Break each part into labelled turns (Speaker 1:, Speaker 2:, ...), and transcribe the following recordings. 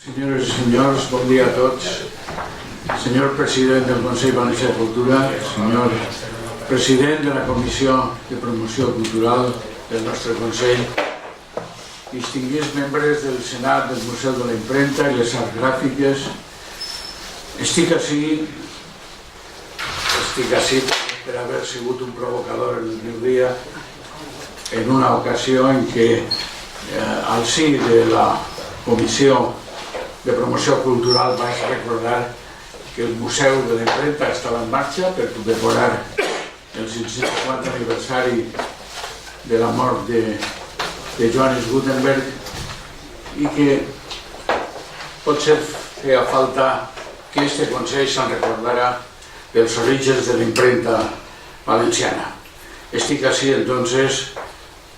Speaker 1: Senyores i senyors, bon dia a tots. Senyor president del Consell Valencià de Cultura, senyor president de la Comissió de Promoció Cultural del nostre Consell, distinguits membres del Senat del Museu de la Imprenta i les Arts Gràfiques, estic ací per haver sigut un provocador en el meu dia en una ocasió en què al sí de la Comissió de Promoció Cultural vaig recordar que el Museu de la Imprenta estava en marxa per conmemorar el 550 aniversari de la mort de Johannes Gutenberg i que potser feia falta que este Consell se'n recordara dels orígens de la imprenta valenciana. Estic ací entonces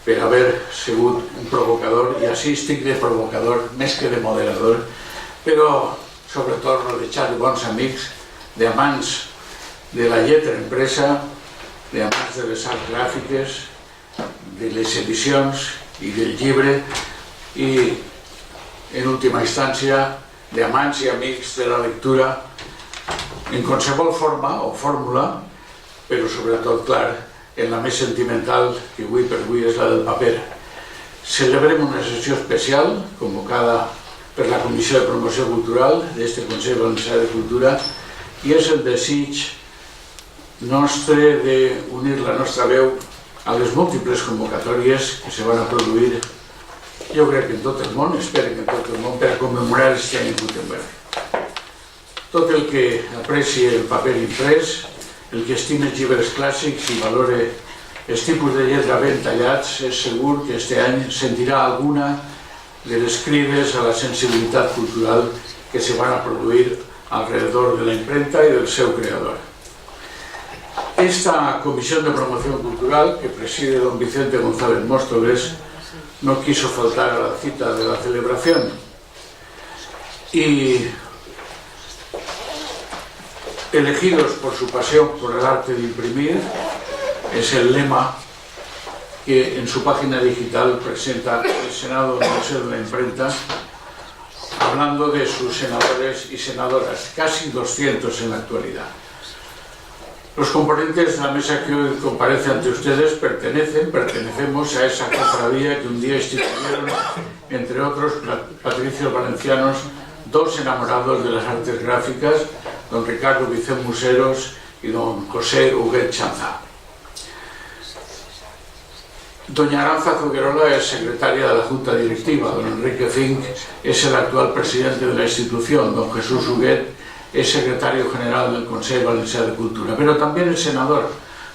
Speaker 1: per haver sigut un provocador, i així estic de provocador més que de moderador, però sobretot rodejat de bons amics, d'amants de la lletra impresa, d'amants de les arts gràfiques, de les edicions i del llibre i, en última instància, d'amants i amics de la lectura en qualsevol forma o fórmula, però sobretot, clar, en la més sentimental, que avui per avui és la del paper. Celebrem una sessió especial convocada per la Comissió de Promoció Cultural d'este Consell Valencià de Cultura i és el desig nostre d'unir la nostra veu a les múltiples convocatòries que se van a produir, jo crec que en tot el món, espero que en tot el món, per a commemorar este any Gutenberg. Tot el que apreci el paper imprès, el que estime els llibres clàssics i valore els tipus de lletra ben tallats, és segur que este any sentirà alguna de les crides a la sensibilitat cultural que se van a produir alrededor de la imprenta y del seu creador. Esta Comisión de Promoción Cultural, que preside don Vicente González Móstoles, no quiso faltar a la cita de la celebración y, elegidos por su pasión por el arte de imprimir, es el lema que en su página digital presenta el Senado del Museo de la Imprenta, hablando de sus senadores y senadoras, casi 200 en la actualidad. Los componentes de la mesa que hoy comparece ante ustedes pertenecemos a esa cofradía que un día instituyeron, entre otros patricios valencianos, dos enamorados de las artes gráficas, don Ricardo Vicent Museros y don José Huguet Chanza. Doña Aranza Zuguerola es secretaria de la Junta Directiva, don Enrique Fink es el actual presidente de la institución, don Jesús Huguet es secretario general del Consell Valencià de Cultura, pero también el senador,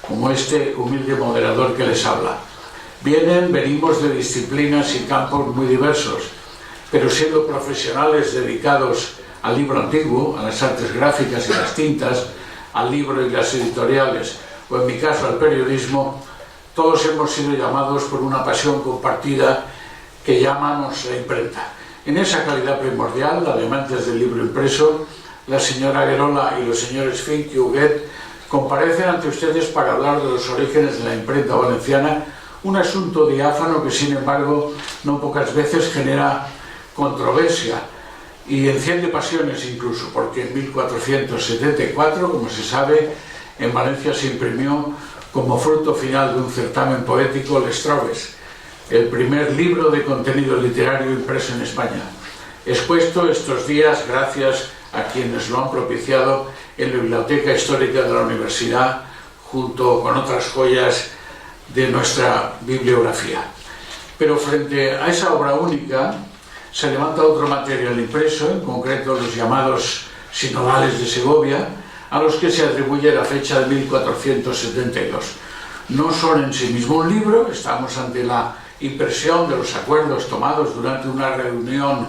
Speaker 1: como este humilde moderador que les habla. Venimos de disciplinas y campos muy diversos, pero siendo profesionales dedicados al libro antiguo, a las artes gráficas y las tintas, al libro y las editoriales, o en mi caso al periodismo, todos hemos sido llamados por una pasión compartida que llamamos la imprenta. En esa calidad primordial, la de amantes del libro impreso, la señora Guerola y los señores Fink y Huguet comparecen ante ustedes para hablar de los orígenes de la imprenta valenciana, un asunto diáfano que, sin embargo, no pocas veces genera controversia y enciende pasiones incluso, porque en 1474, como se sabe, en Valencia se imprimió como fruto final de un certamen poético Les Troves, el primer libro de contenido literario impreso en España, expuesto estos días gracias a quienes lo han propiciado en la Biblioteca Histórica de la Universidad, junto con otras joyas de nuestra bibliografía. Pero frente a esa obra única se levanta otro material impreso, en concreto los llamados sinodales de Segovia, a los que se atribuye la fecha de 1472. No son en sí mismo un libro, estamos ante la impresión de los acuerdos tomados durante una reunión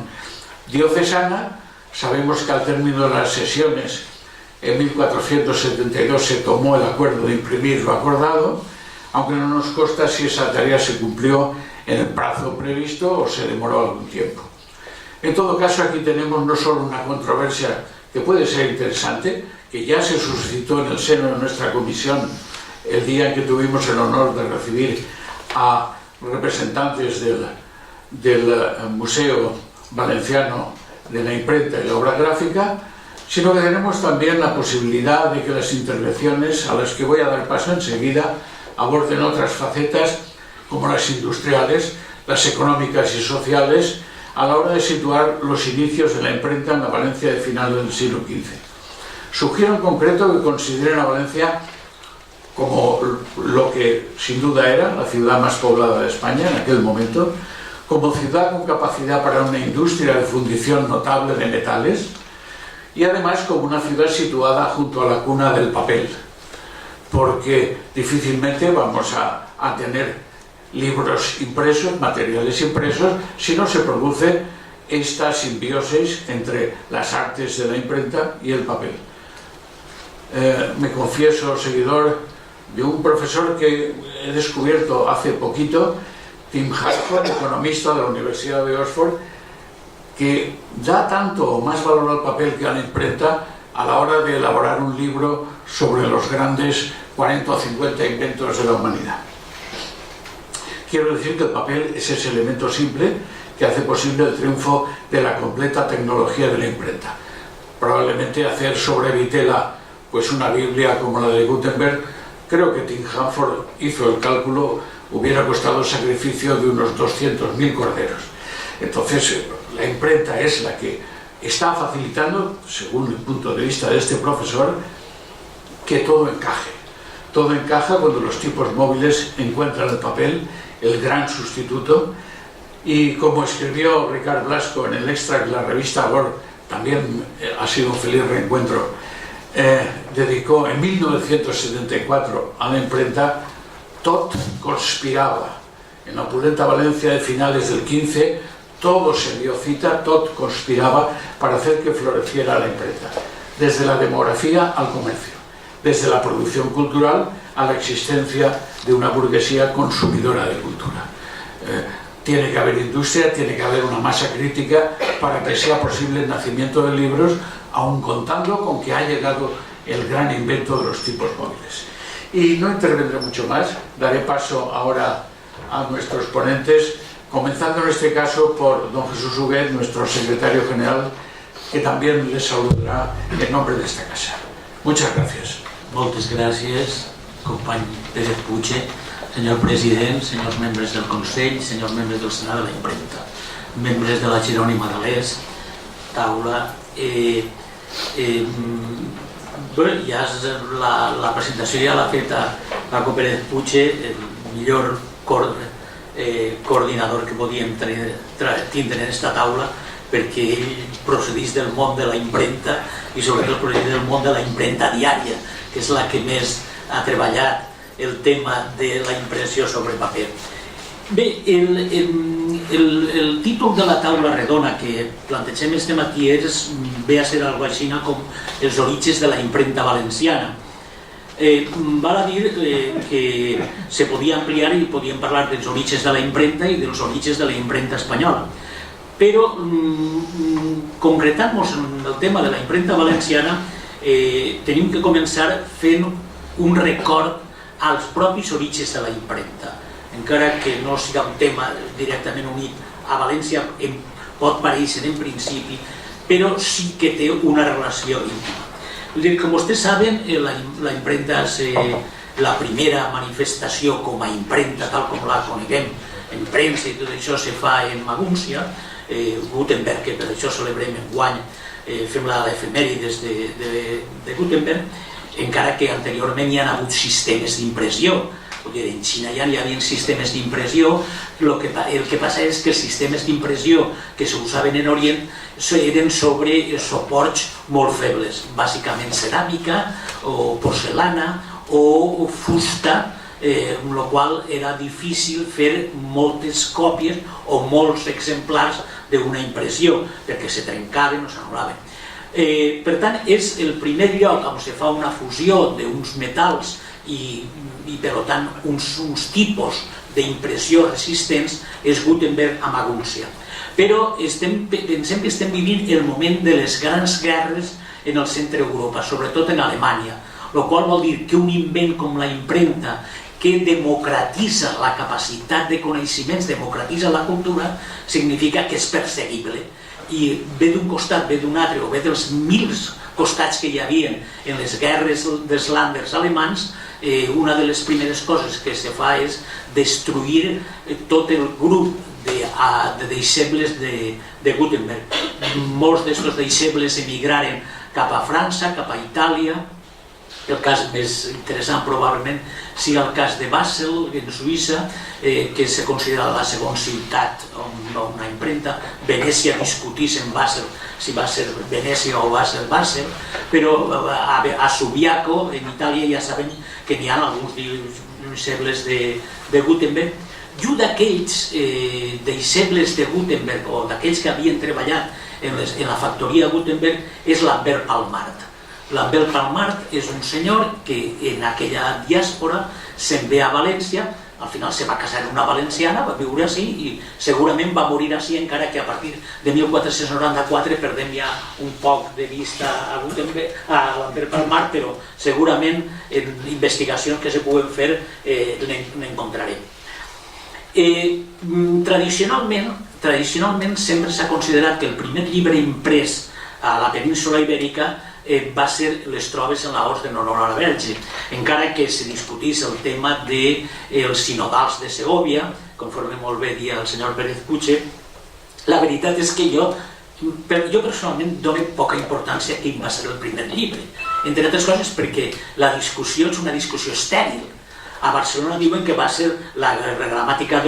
Speaker 1: diocesana. Sabemos que al término de las sesiones en 1472 se tomó el acuerdo de imprimir lo acordado, aunque no nos consta si esa tarea se cumplió en el plazo previsto o se demoró algún tiempo. En todo caso, aquí tenemos no solo una controversia que puede ser interesante, que ya se suscitó en el seno de nuestra comisión el día en que tuvimos el honor de recibir a representantes del Museo Valenciano de la imprenta y la obra gráfica, sino que tenemos también la posibilidad de que las intervenciones, a las que voy a dar paso enseguida, aborden otras facetas como las industriales, las económicas y sociales, a la hora de situar los inicios de la imprenta en la Valencia de final del siglo XV. Sugiero en concreto que consideren a Valencia como lo que sin duda era la ciudad más poblada de España en aquel momento, como ciudad con capacidad para una industria de fundición notable de metales y además como una ciudad situada junto a la cuna del papel, porque difícilmente vamos a tener libros impresos, materiales impresos, si no se produce esta simbiosis entre las artes de la imprenta y el papel. Me confieso seguidor de un profesor que he descubierto hace poquito, Tim Harford, economista de la Universidad de Oxford, que da tanto o más valor al papel que a la imprenta a la hora de elaborar un libro sobre los grandes 40 o 50 inventos de la humanidad. Quiero decir que el papel es ese elemento simple que hace posible el triunfo de la completa tecnología de la imprenta. Probablemente hacer sobre vitela pues una Biblia como la de Gutenberg, creo que Tim Harford hizo el cálculo, hubiera costado el sacrificio de unos 200.000 corderos. Entonces, la imprenta es la que está facilitando, según el punto de vista de este profesor, que todo encaje. Todo encaja cuando los tipos móviles encuentran el papel, el gran sustituto, y como escribió Ricard Blasco en el extra de la revista Gore, también ha sido un feliz reencuentro, dedicó en 1974 a la imprenta. Tot conspiraba. En la opulenta Valencia de finales del 15, todo se dio cita, tot conspiraba para hacer que floreciera la imprenta, desde la demografía al comercio, desde la producción cultural a la existencia de una burguesía consumidora de cultura. Tiene que haber industria, tiene que haber una masa crítica para que sea posible el nacimiento de libros, aun contando con que ha llegado el gran invento de los tipos móviles. Y no intervendré mucho más, daré paso ahora a nuestros ponentes, comenzando en este caso por don Jesús Huguet, nuestro secretario general, que también les saludará en nombre de esta casa. Muchas gracias.
Speaker 2: Moltes gràcies, company Pérez Puche, senyor president, senyors membres del Consell, senyors membres del Senat de la Impremta, membres de la Jerònima de l'Est, taula. Ja la presentació ja l'ha fet Paco Pérez Puche, el millor coordinador que podíem tindre en aquesta taula, perquè ell procedís del món de la impremta i sobretot procedís del món de la impremta diària, que és la que més ha treballat el tema de la impressió sobre paper. Bé, el títol de la taula redona que plantegem este matí ve a ser algo així com els orígens de la impremta valenciana. Val a dir que se podia ampliar i podíem parlar dels orígens de la impremta i dels orígens de la impremta espanyola, però concretant-nos en el tema de la impremta valenciana tenim que començar fent un record als propis orígens de la impremta, encara que no siga un tema directament unit a València, pot parèixer en principi, però sí que té una relació íntima. Com vostès saben, la impremta és la primera manifestació com a impremta, tal com la coneguem en premsa i tot això se fa en Magúncia, Gutenberg, que per això celebrem enguany, fem l'efemèrides de Gutenberg, encara que anteriorment hi ha hagut sistemes d'impressió. En Xina ja hi havia sistemes d'impressió, el que passa és que els sistemes d'impressió que s'usaven en Orient eren sobre suports molt febles, bàsicament ceràmica o porcelana o fusta, amb la qual era difícil fer moltes còpies o molts exemplars d'una impressió, perquè se trencaven o s'anul·laven. Per tant, és el primer lloc on se fa una fusió d'uns metalls i per tant uns tipus d'impressió resistents és Gutenberg a Magúncia. Però pensem que estem vivint el moment de les grans guerres en el centre d'Europa, sobretot en Alemanya, el qual vol dir que un invent com la impremta, que democratitza la capacitat de coneixements, democratitza la cultura, significa que és perseguible i ve d'un costat, ve d'un altre, o ve dels mils costats que hi havia en les guerres dels lànders alemans, una de les primeres coses que se fa és destruir tot el grup de deixebles de Gutenberg. Molts d'aquests deixebles emigraren cap a França, cap a Itàlia. El cas més interessant probablement sigui el cas de Basel, en Suïssa, que se considera la segona ciutat on una impremta. Venècia discutís en Basel si va ser Venècia o va ser Basel, però a Subiaco, en Itàlia, ja sabem que n'hi ha alguns deixebles de Gutenberg. I un d'aquells deixebles de Gutenberg, o d'aquells que havien treballat en la factoria Gutenberg, és Lambert Palmart. Lambert Palmart és un senyor que en aquella diàspora se'n ve a València, al final se va casar amb una valenciana, va viure així i segurament va morir així, encara que a partir de 1494 perdem ja un poc de vista a Lambert Palmart, però segurament en investigacions que se puguen fer n'encontrarem. Tradicionalment sempre s'ha considerat que el primer llibre imprès a la península Ibèrica va ser les trobes en l'Horts de Honor a Verge, encara que se discutís el tema dels sinodals de Segòvia, conforme molt bé dia el senyor Pérez Puche. La veritat és que jo personalment dono poca importància a quin va ser el primer llibre, entre altres coses perquè la discussió és una discussió estèril. A Barcelona diuen que va ser la gramàtica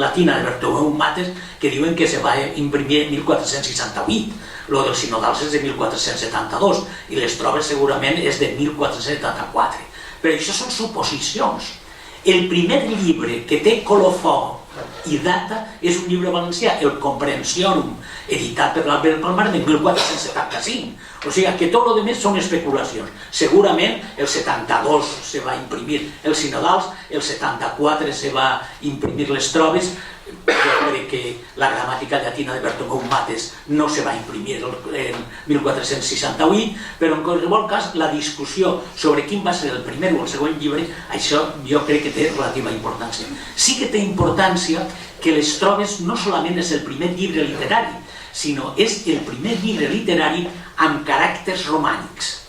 Speaker 2: latina de Bartomeu Mates, que diuen que se va imprimir en 1468. Lo dels sinodals és de 1472 i les trobes segurament és de 1474. Però això són suposicions. El primer llibre que té colofó i data és un llibre valencià, el Comprehensiorum, editat per Lambert Palmart en 1475. O sigui que tot el més són especulacions. Segurament el 72 se va imprimir els sinodals, el 74 se va imprimir les trobes. Jo crec que la gramàtica llatina de Bartomeu Mates no se va imprimir en 1468, però en qualsevol cas la discussió sobre quin va ser el primer o el segon llibre, això jo crec que té relativa importància. Sí que té importància que les trobes no solament és el primer llibre literari, sinó és el primer llibre literari amb caràcters romànics,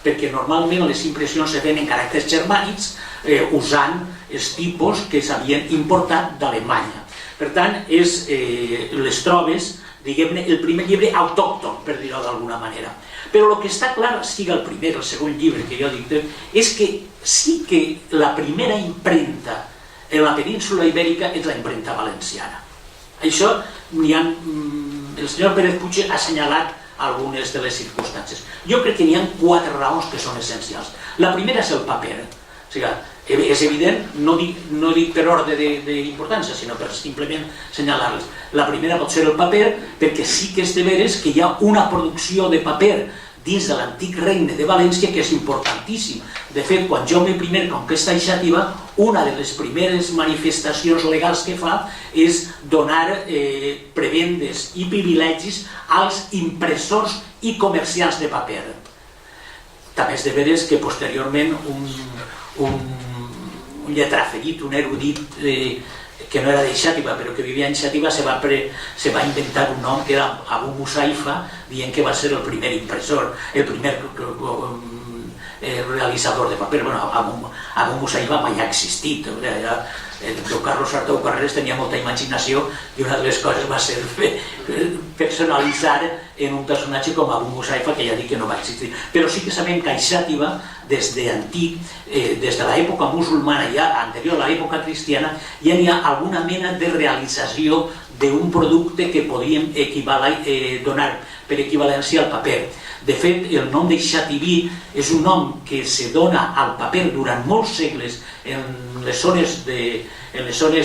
Speaker 2: perquè normalment les impressions se ven en caràcters germànics usant els tipus que s'havien importat d'Alemanya. Per tant, és les trobes, diguem-ne, el primer llibre autòcton, per dir-ho d'alguna manera. Però el que està clar, sigui el primer o el segon llibre que jo dic, és que sí que la primera impremta en la península Ibèrica és la impremta valenciana. Això, el senyor Pérez Puche ha assenyalat algunes de les circumstàncies. Jo crec que n'hi ha 4 raons que són essencials. La primera és el paper. O sigui, és evident, no dic per ordre d'importància, sinó per simplement assenyalar-les. La primera pot ser el paper, perquè sí que és de veres que hi ha una producció de paper dins de l'antic regne de València que és importantíssim. De fet, quan Jaume I conquesta Xàtiva, una de les primeres manifestacions legals que fa és donar prebendes i privilegis als impressors i comerciants de paper. També és de veres que posteriorment un lletraferit, un erudit que no era de Xàtiva però que vivia en Xàtiva se va inventar un nom que era Abu Musaifa, dient que va ser el primer impressor, el primer realitzador de paper. Abu Musaifa mai ha existit. El doctor Carlos Artau Carreras tenia molta imaginació i una de les coses va ser personalitzar en un personatge com Abu Musaifa, que ja dic que no va existir. Però sí que sabem que a Xàtiva, des d'antic, des de l'època musulmana, ja anterior a l'època cristiana, ja n'hi ha alguna mena de realització d'un producte que podríem donar per equivalència al paper. De fet, el nom de xativí és un nom que se dona al paper durant molts segles en les zones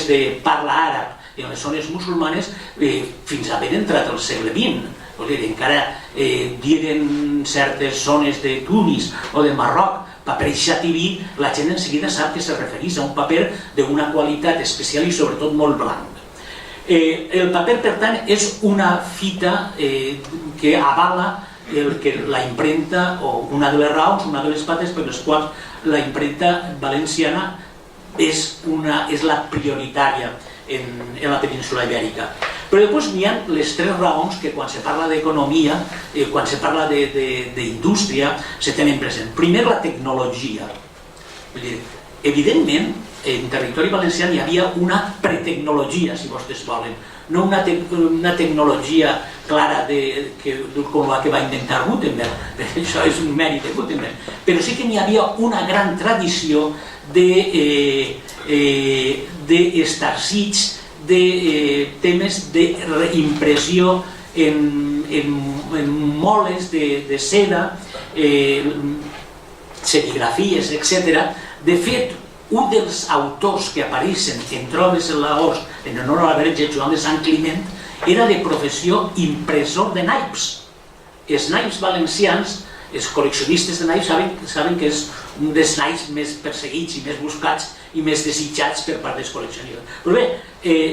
Speaker 2: de parla àrab i en les zones musulmanes fins a haver entrat al segle XX. Encara diren certes zones de Tunis o de Marroc paper xativí, la gent en seguida sap que se refereix a un paper d'una qualitat especial i sobretot molt blanc. El paper, per tant, és una fita que avala que la impremta, o una de les raons, una de les pates per les quals la impremta valenciana és la prioritària en la península Ibèrica. Però després n'hi ha les tres raons que quan se parla d'economia, quan se parla d'indústria, se tenen present. Primer, la tecnologia. Evidentment, en territori valencià hi havia una pretecnologia, si vostès volen, no una tecnologia clara com la que va inventar Gutenberg, això és un mèrit de Gutenberg, però sí que n'hi havia una gran tradició d'estarcits, de temes d'impressió en moles de seda, serigrafies, etc. De fet, un dels autors que apareixen en Trobes en l'agost en honor a la Verge Joan de Sant Climent era de professió impressor de naips. Els naips valencians, els col·leccionistes de naips saben que és un dels naips més perseguits i més buscats i més desitjats per part dels col·leccionistes. Però bé,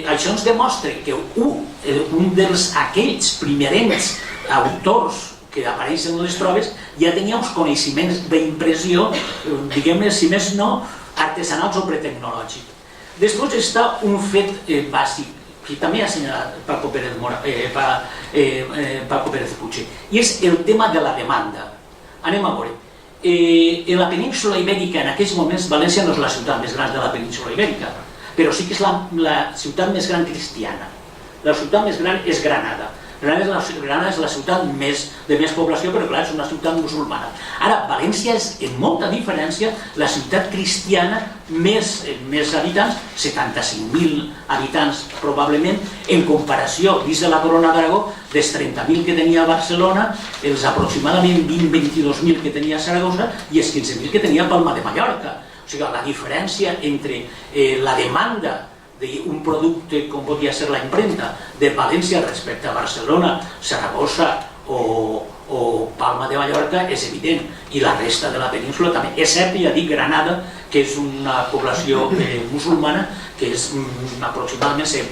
Speaker 2: això ens demostra que un d'aquells primerencs autors que apareixen en les Trobes ja tenia uns coneixements d'impressió, diguem-ne, si més no, artesanals o pretecnològics. Després està un fet bàsic, que també ha assenyalat Paco Pérez Puche, i és el tema de la demanda. Anem a veure. En la península Ibèrica, en aquells moments, València no és la ciutat més gran de la península Ibèrica, però sí que és la ciutat més gran cristiana. La ciutat més gran és Granada. Granada és la ciutat de més població, però clar, és una ciutat musulmana. Ara, València és, en molta diferència, la ciutat cristiana més habitants, 75.000 habitants probablement, en comparació, dins de la Corona d'Aragó, dels 30.000 que tenia Barcelona, els aproximadament 20-22.000 que tenia Saragossa i els 15.000 que tenia Palma de Mallorca. O sigui, la diferència entre la demanda d'un producte com podria ser la impremta de València respecte a Barcelona, Saragossa o Palma de Mallorca és evident, i la resta de la península també, excepte, ja dic, Granada, que és una població musulmana que és aproximadament, se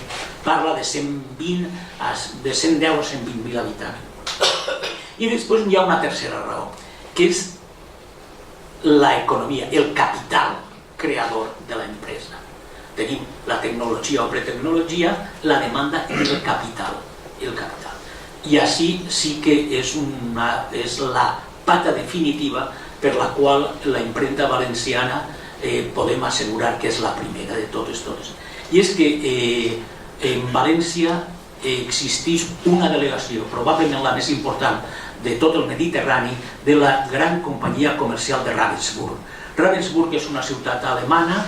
Speaker 2: parla de 110 o 120.000 habitants. I després hi ha una tercera raó, que és l'economia, el capital creador de l'empresa. Tenim la tecnologia o pretecnologia, la demanda i el capital. I així sí que és la pata definitiva per la qual la impremta valenciana podem assegurar que és la primera de totes. I és que en València existeix una delegació, probablement la més important de tot el Mediterrani, de la gran companyia comercial de Ravensburg. Ravensburg és una ciutat alemana,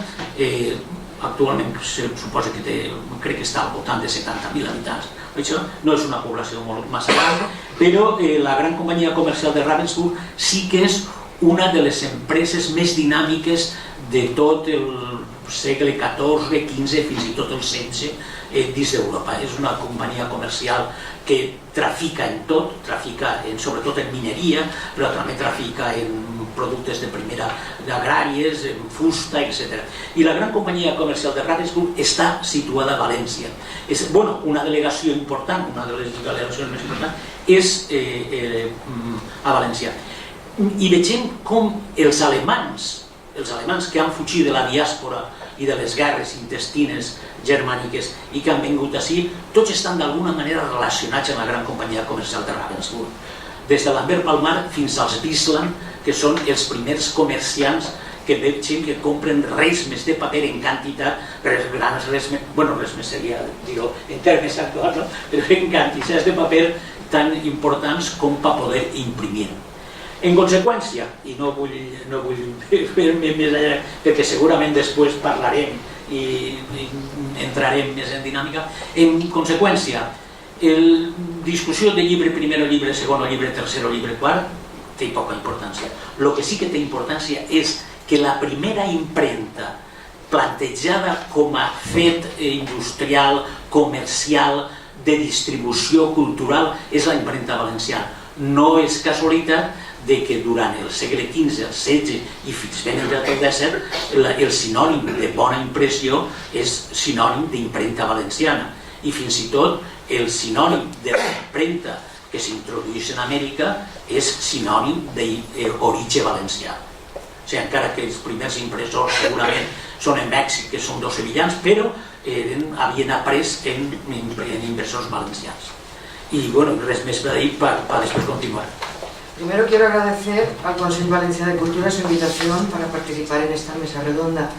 Speaker 2: actualment se suposa que crec que està al voltant de 70.000 habitants. Això no és una població massa gran, però la gran companyia comercial de Ravensburg sí que és una de les empreses més dinàmiques de tot el segle XIV, XV, fins i tot el XVI, dins d'Europa. És una companyia comercial que trafica en tot, trafica sobretot en mineria, però també trafica en productes de primera agràries, en fusta, etc. I la gran companyia comercial de Ravensburg està situada a València. Una delegació important, una de les delegacions més importants, és a València. I vegem com els alemanys que han fugit de la diàspora i de les guerres intestines germàniques i que han vingut ací, tots estan d'alguna manera relacionats amb la gran companyia comercial de Ravensburg. Des de Lambert Palmar fins als Bisland, que són els primers comerciants que veiem que compren res més de paper en quantitat, res més seria, dir-ho en termes actuals, però en quantitats de paper tan importants com per poder imprimir. En conseqüència, i no vull fer-me més allà, perquè segurament després parlarem i entrarem més en dinàmica, en conseqüència, la discussió de llibre primer o llibre segon o llibre tercer o llibre quart té poca importància. El que sí que té importància és que la primera impremta plantejada com a fet industrial, comercial, de distribució cultural és la impremta valenciana. No és casualitat de que durant el segle XV, el XVI i fins ben entrat el XVII el sinònim de bona impressió és sinònim d'impremta valenciana i fins i tot el sinònim de l'impremta que s'introdueix en Amèrica és sinònim d'origen valencià. O sigui, encara que els primers impressors segurament són en Mèxic, que són dos sevillans, però havien après en inversors valencians. Y bueno, res més per dir para después continuar.
Speaker 3: Primero quiero agradecer al Consejo Valencià de Cultura su invitación para participar en esta mesa redonda.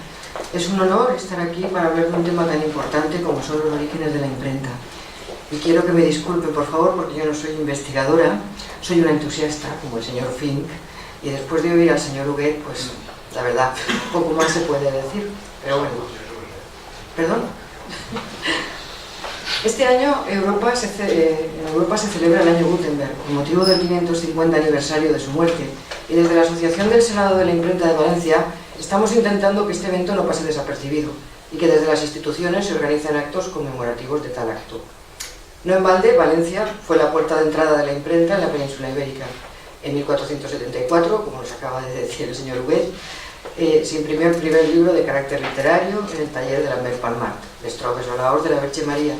Speaker 3: Es un honor estar aquí para hablar de un tema tan importante como son los orígenes de la imprenta. Y quiero que me disculpen, por favor, porque yo no soy investigadora, soy una entusiasta, como el señor Fink, y después de oír al señor Huguet, pues la verdad, poco más se puede decir, pero bueno. ¿Perdón? Este año en Europa se celebra el año Gutenberg, con motivo del 550 aniversario de su muerte, y desde la Asociación del Senado de la Imprenta de Valencia estamos intentando que este evento no pase desapercibido y que desde las instituciones se organicen actos conmemorativos de tal acto. No en balde, Valencia fue la puerta de entrada de la imprenta en la península ibérica. En 1474, como nos acaba de decir el señor Huguet, se imprimió el primer libro de carácter literario en el taller de la Mer Palmart, Les Trobes Olaors de la Verge María,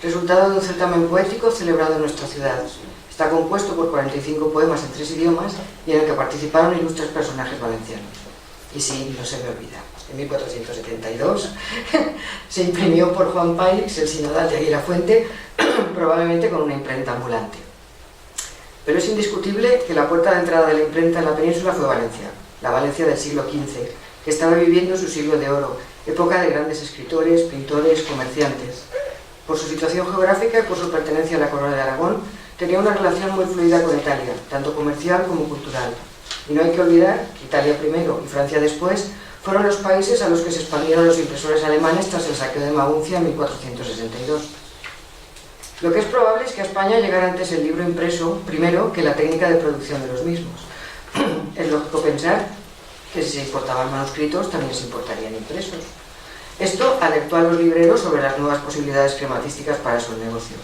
Speaker 3: resultado de un certamen poético celebrado en nuestra ciudad. Está compuesto por 45 poemas en 3 idiomas y en el que participaron ilustres personajes valencianos. Y sí, no se me olvida, en 1472 se imprimió por Juan Paix el sinodal de Aguilafuente, probablemente con una imprenta ambulante. Pero es indiscutible que la puerta de entrada de la imprenta en la península fue Valencia, la Valencia del siglo XV, que estaba viviendo su siglo de oro, época de grandes escritores, pintores, comerciantes. Por su situación geográfica y por su pertenencia a la Corona de Aragón, tenía una relación muy fluida con Italia, tanto comercial como cultural. Y no hay que olvidar que Italia primero y Francia después fueron los países a los que se expandieron los impresores alemanes tras el saqueo de Maguncia en 1462. Lo que es probable es que a España llegara antes el libro impreso, primero, que la técnica de producción de los mismos. Es lógico pensar que si se importaban manuscritos, también se importarían impresos. Esto alertó a los libreros sobre las nuevas posibilidades crematísticas para sus negocios.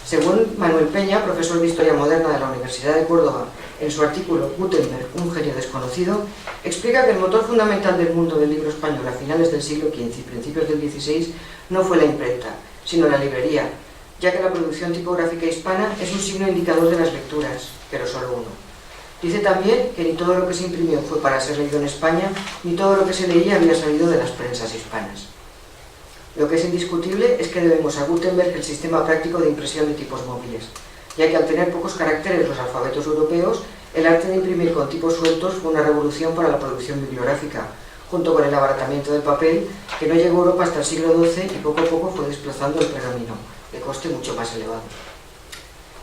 Speaker 3: Según Manuel Peña, profesor de Historia Moderna de la Universidad de Córdoba, en su artículo Gutenberg, un genio desconocido, explica que el motor fundamental del mundo del libro español a finales del siglo XV y principios del XVI no fue la imprenta, sino la librería, ya que la producción tipográfica hispana es un signo indicador de las lecturas, pero solo uno. Dice también que ni todo lo que se imprimió fue para ser leído en España, ni todo lo que se leía había salido de las prensas hispanas. Lo que es indiscutible es que debemos a Gutenberg el sistema práctico de impresión de tipos móviles, ya que al tener pocos caracteres los alfabetos europeos, el arte de imprimir con tipos sueltos fue una revolución para la producción bibliográfica, junto con el abaratamiento del papel, que no llegó a Europa hasta el siglo XII y poco a poco fue desplazando el pergamino, de coste mucho más elevado.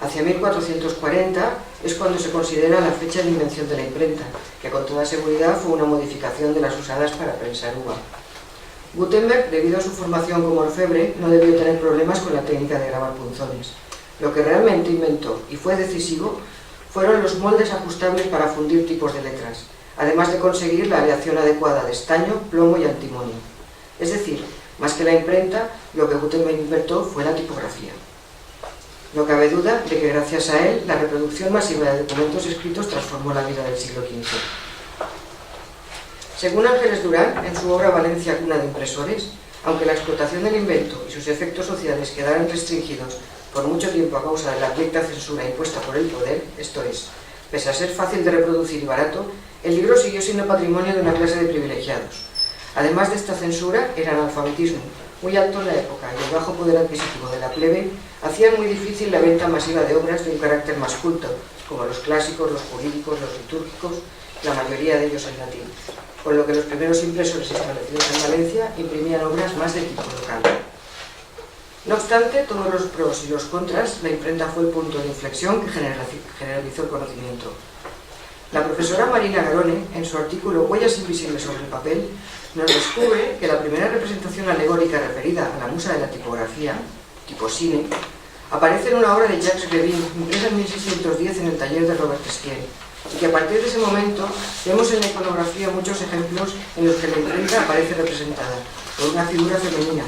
Speaker 3: Hacia 1440 es cuando se considera la fecha de invención de la imprenta, que con toda seguridad fue una modificación de las usadas para prensar uva. Gutenberg, debido a su formación como orfebre, no debió tener problemas con la técnica de grabar punzones. Lo que realmente inventó y fue decisivo fueron los moldes ajustables para fundir tipos de letras, además de conseguir la aleación adecuada de estaño, plomo y antimonio. Es decir, más que la imprenta, lo que Gutenberg inventó fue la tipografía. No cabe duda de que gracias a él la reproducción masiva de documentos escritos transformó la vida del siglo XV. Según Ángeles Durán, en su obra Valencia, cuna de impresores, aunque la explotación del invento y sus efectos sociales quedaran restringidos por mucho tiempo a causa de la abyecta censura impuesta por el poder, esto es, pese a ser fácil de reproducir y barato, el libro siguió siendo patrimonio de una clase de privilegiados. Además de esta censura, el analfabetismo, muy alto en la época, y el bajo poder adquisitivo de la plebe, hacían muy difícil la venta masiva de obras de un carácter más culto, como los clásicos, los jurídicos, los litúrgicos, la mayoría de ellos en latín, con lo que los primeros impresores establecidos en Valencia imprimían obras más de tipo local. No obstante todos los pros y los contras, la imprenta fue el punto de inflexión que generalizó el conocimiento. La profesora Marina Garone, en su artículo Huellas invisibles sobre el papel, nos descubre que la primera representación alegórica referida a la musa de la tipografía, tipo cine, aparece en una obra de Jacques Revin, impresa en 1610 en el taller de Robert Estienne, y que a partir de ese momento vemos en la iconografía muchos ejemplos en los que la imprenta aparece representada por una figura femenina,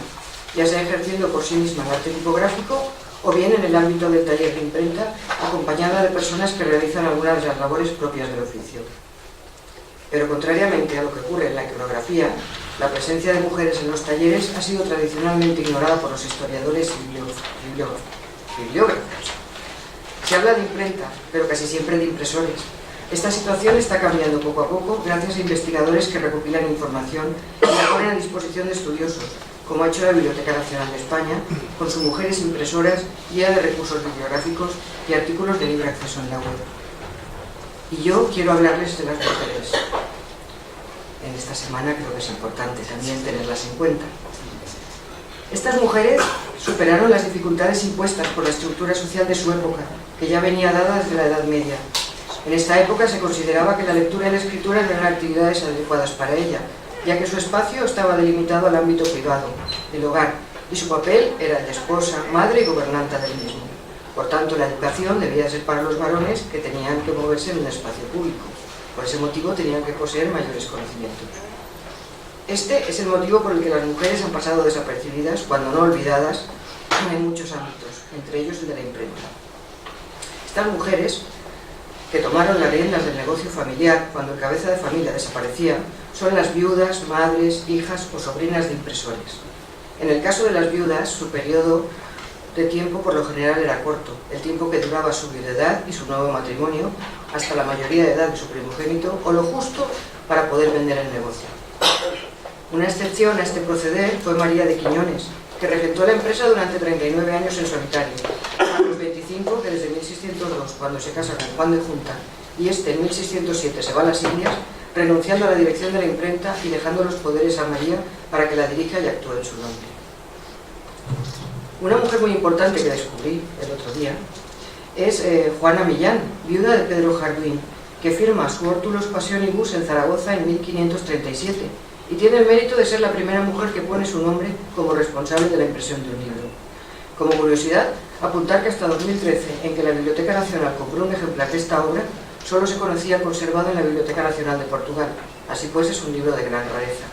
Speaker 3: ya sea ejerciendo por sí misma el arte tipográfico o bien en el ámbito del taller de imprenta, acompañada de personas que realizan algunas de las labores propias del oficio. Pero contrariamente a lo que ocurre en la iconografía, la presencia de mujeres en los talleres ha sido tradicionalmente ignorada por los historiadores y bibliógrafos. Se habla de imprenta, pero casi siempre de impresores. Esta situación está cambiando poco a poco gracias a investigadores que recopilan información y la pone a disposición de estudiosos, como ha hecho la Biblioteca Nacional de España, con sus mujeres impresoras, guía de recursos bibliográficos y artículos de libre acceso en la web. Y yo quiero hablarles de las mujeres. En esta semana creo que es importante también tenerlas en cuenta. Estas mujeres superaron las dificultades impuestas por la estructura social de su época, que ya venía dada desde la Edad Media. En esta época se consideraba que la lectura y la escritura no eran actividades adecuadas para ella, ya que su espacio estaba delimitado al ámbito privado, el hogar, y su papel era el de esposa, madre y gobernanta del mismo. Por tanto, la educación debía ser para los varones, que tenían que moverse en un espacio público. Por ese motivo tenían que poseer mayores conocimientos. Este es el motivo por el que las mujeres han pasado desapercibidas, cuando no olvidadas, en muchos ámbitos, entre ellos el de la imprenta. Estas mujeres, que tomaron las riendas del negocio familiar cuando el cabeza de familia desaparecía, son las viudas, madres, hijas o sobrinas de impresores. En el caso de las viudas, su periodo de tiempo por lo general era corto, el tiempo que duraba su viudedad y su nuevo matrimonio, hasta la mayoría de edad de su primogénito, o lo justo para poder vender el negocio. Una excepción a este proceder fue María de Quiñones, que regentó la empresa durante 39 años en solitario, a los 25 que desde 1602, cuando se casa con Juan de Junta, y este en 1607 se va a las Indias, renunciando a la dirección de la imprenta y dejando los poderes a María para que la dirija y actúe en su nombre. Una mujer muy importante que descubrí el otro día es Juana Millán, viuda de Pedro Jardín, que firma su Hortulus Passionibus en Zaragoza en 1537 y tiene el mérito de ser la primera mujer que pone su nombre como responsable de la impresión de un libro. Como curiosidad, apuntar que hasta 2013, en que la Biblioteca Nacional compró un ejemplar de esta obra, solo se conocía conservado en la Biblioteca Nacional de Portugal. Así pues, es un libro de gran rareza.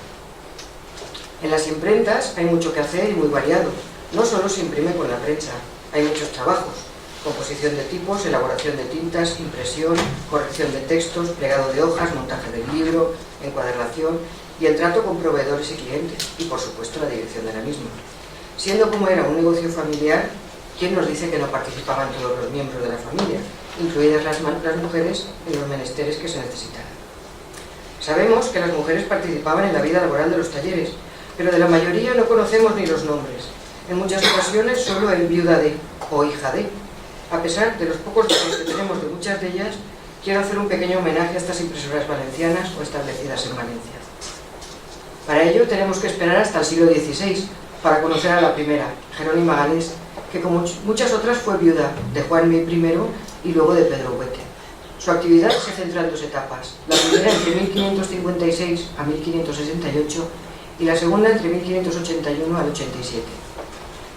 Speaker 3: En las imprentas hay mucho que hacer y muy variado. No solo se imprime con la prensa, hay muchos trabajos: composición de tipos, elaboración de tintas, impresión, corrección de textos, plegado de hojas, montaje del libro, encuadernación y el trato con proveedores y clientes, y por supuesto la dirección de la misma. Siendo como era un negocio familiar, ¿quién nos dice que no participaban todos los miembros de la familia, incluidas las mujeres, en los menesteres que se necesitaran? Sabemos que las mujeres participaban en la vida laboral de los talleres, pero de la mayoría no conocemos ni los nombres. En muchas ocasiones solo el viuda de o hija de. A pesar de los pocos datos que tenemos de muchas de ellas, quiero hacer un pequeño homenaje a estas impresoras valencianas o establecidas en Valencia. Para ello tenemos que esperar hasta el siglo XVI para conocer a la primera, Jerónima Galés, que como muchas otras fue viuda de Juan I y luego de Pedro Huete. Su actividad se centra en dos etapas: la primera entre 1556 a 1568 y la segunda entre 1581 al 87.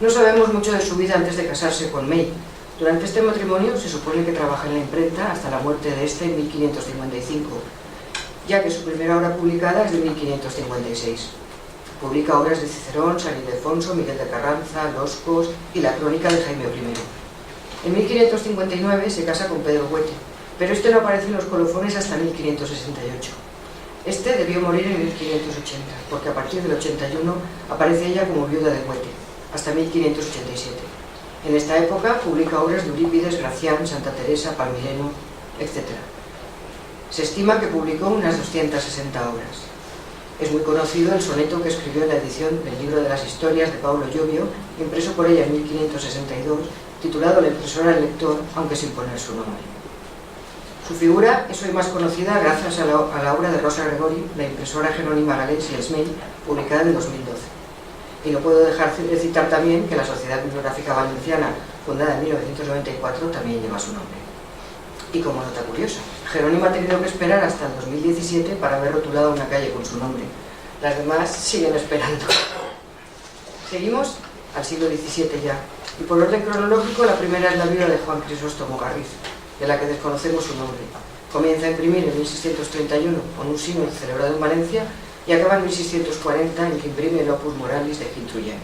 Speaker 3: No sabemos mucho de su vida antes de casarse con May. Durante este matrimonio se supone que trabaja en la imprenta hasta la muerte de este en 1555, ya que su primera obra publicada es de 1556. Publica obras de Cicerón, San Ildefonso, Miguel de Carranza, Los Cos y la crónica de Jaime I. En 1559 se casa con Pedro Huete, pero este no aparece en los colofones hasta 1568. Este debió morir en 1580, porque a partir del 81 aparece ella como viuda de Huete, hasta 1587. En esta época publica obras de Eurípides, Gracián, Santa Teresa, Palmireno, etc. Se estima que publicó unas 260 obras. Es muy conocido el soneto que escribió en la edición del libro de las historias de Paulo Llobio, impreso por ella en 1562, titulado La impresora al lector, aunque sin poner su nombre. Su figura es hoy más conocida gracias a la obra de Rosa Gregori, La impresora Jerónima Galés y el SMEI, publicada en 2012. Y no puedo dejar de citar también que la Sociedad Bibliográfica Valenciana, fundada en 1994, también lleva su nombre. Y como nota curiosa, Jerónima ha tenido que esperar hasta el 2017 para ver rotulada una calle con su nombre. Las demás siguen esperando. Seguimos al siglo XVII ya, y por orden cronológico la primera es la vida de Juan Crisóstomo Garriz, de la que desconocemos su nombre. Comienza a imprimir en 1631 con un sínodo celebrado en Valencia y acaba en 1640 en que imprime el Opus Moralis de Gil Truyenc.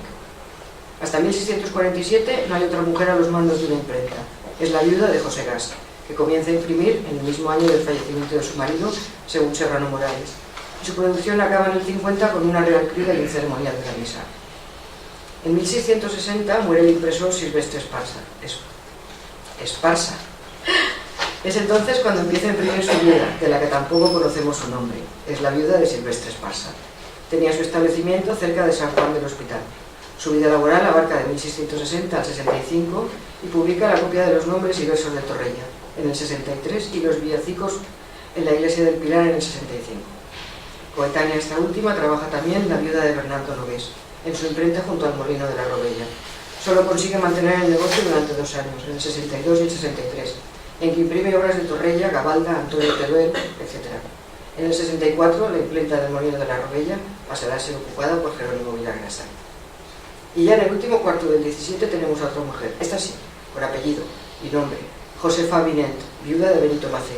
Speaker 3: Hasta 1647 no hay otra mujer a los mandos de una imprenta. Es la viuda de José Gas, que comienza a imprimir en el mismo año del fallecimiento de su marido, según Serrano Morales. Y su producción acaba en el 50 con una Real Crida y un ceremonial de la misa. En 1660 muere el impresor Silvestre Esparza. Es entonces cuando empieza a imprimir su viuda, de la que tampoco conocemos su nombre. Es la viuda de Silvestre Esparza. Tenía su establecimiento cerca de San Juan del Hospital. Su vida laboral abarca de 1660 al 65 y publica la copia de los nombres y versos de Torrella en el 63 y los villancicos en la iglesia del Pilar en el 65. Coetánea a esta última trabaja también la viuda de Bernardo Nogués, en su imprenta junto al molino de la Robella. Solo consigue mantener el negocio durante 2 años, en el 62 y el 63, en que imprime obras de Torrella, Gabalda, Antonio Teruel, etc. En el 64, la imprenta del molino de la Robella pasará a ser ocupada por Jerónimo Villagrasa. Y ya en el último cuarto del 17 tenemos a otra mujer, esta sí, por apellido y nombre, Josefa Vinent, viuda de Benito Macé,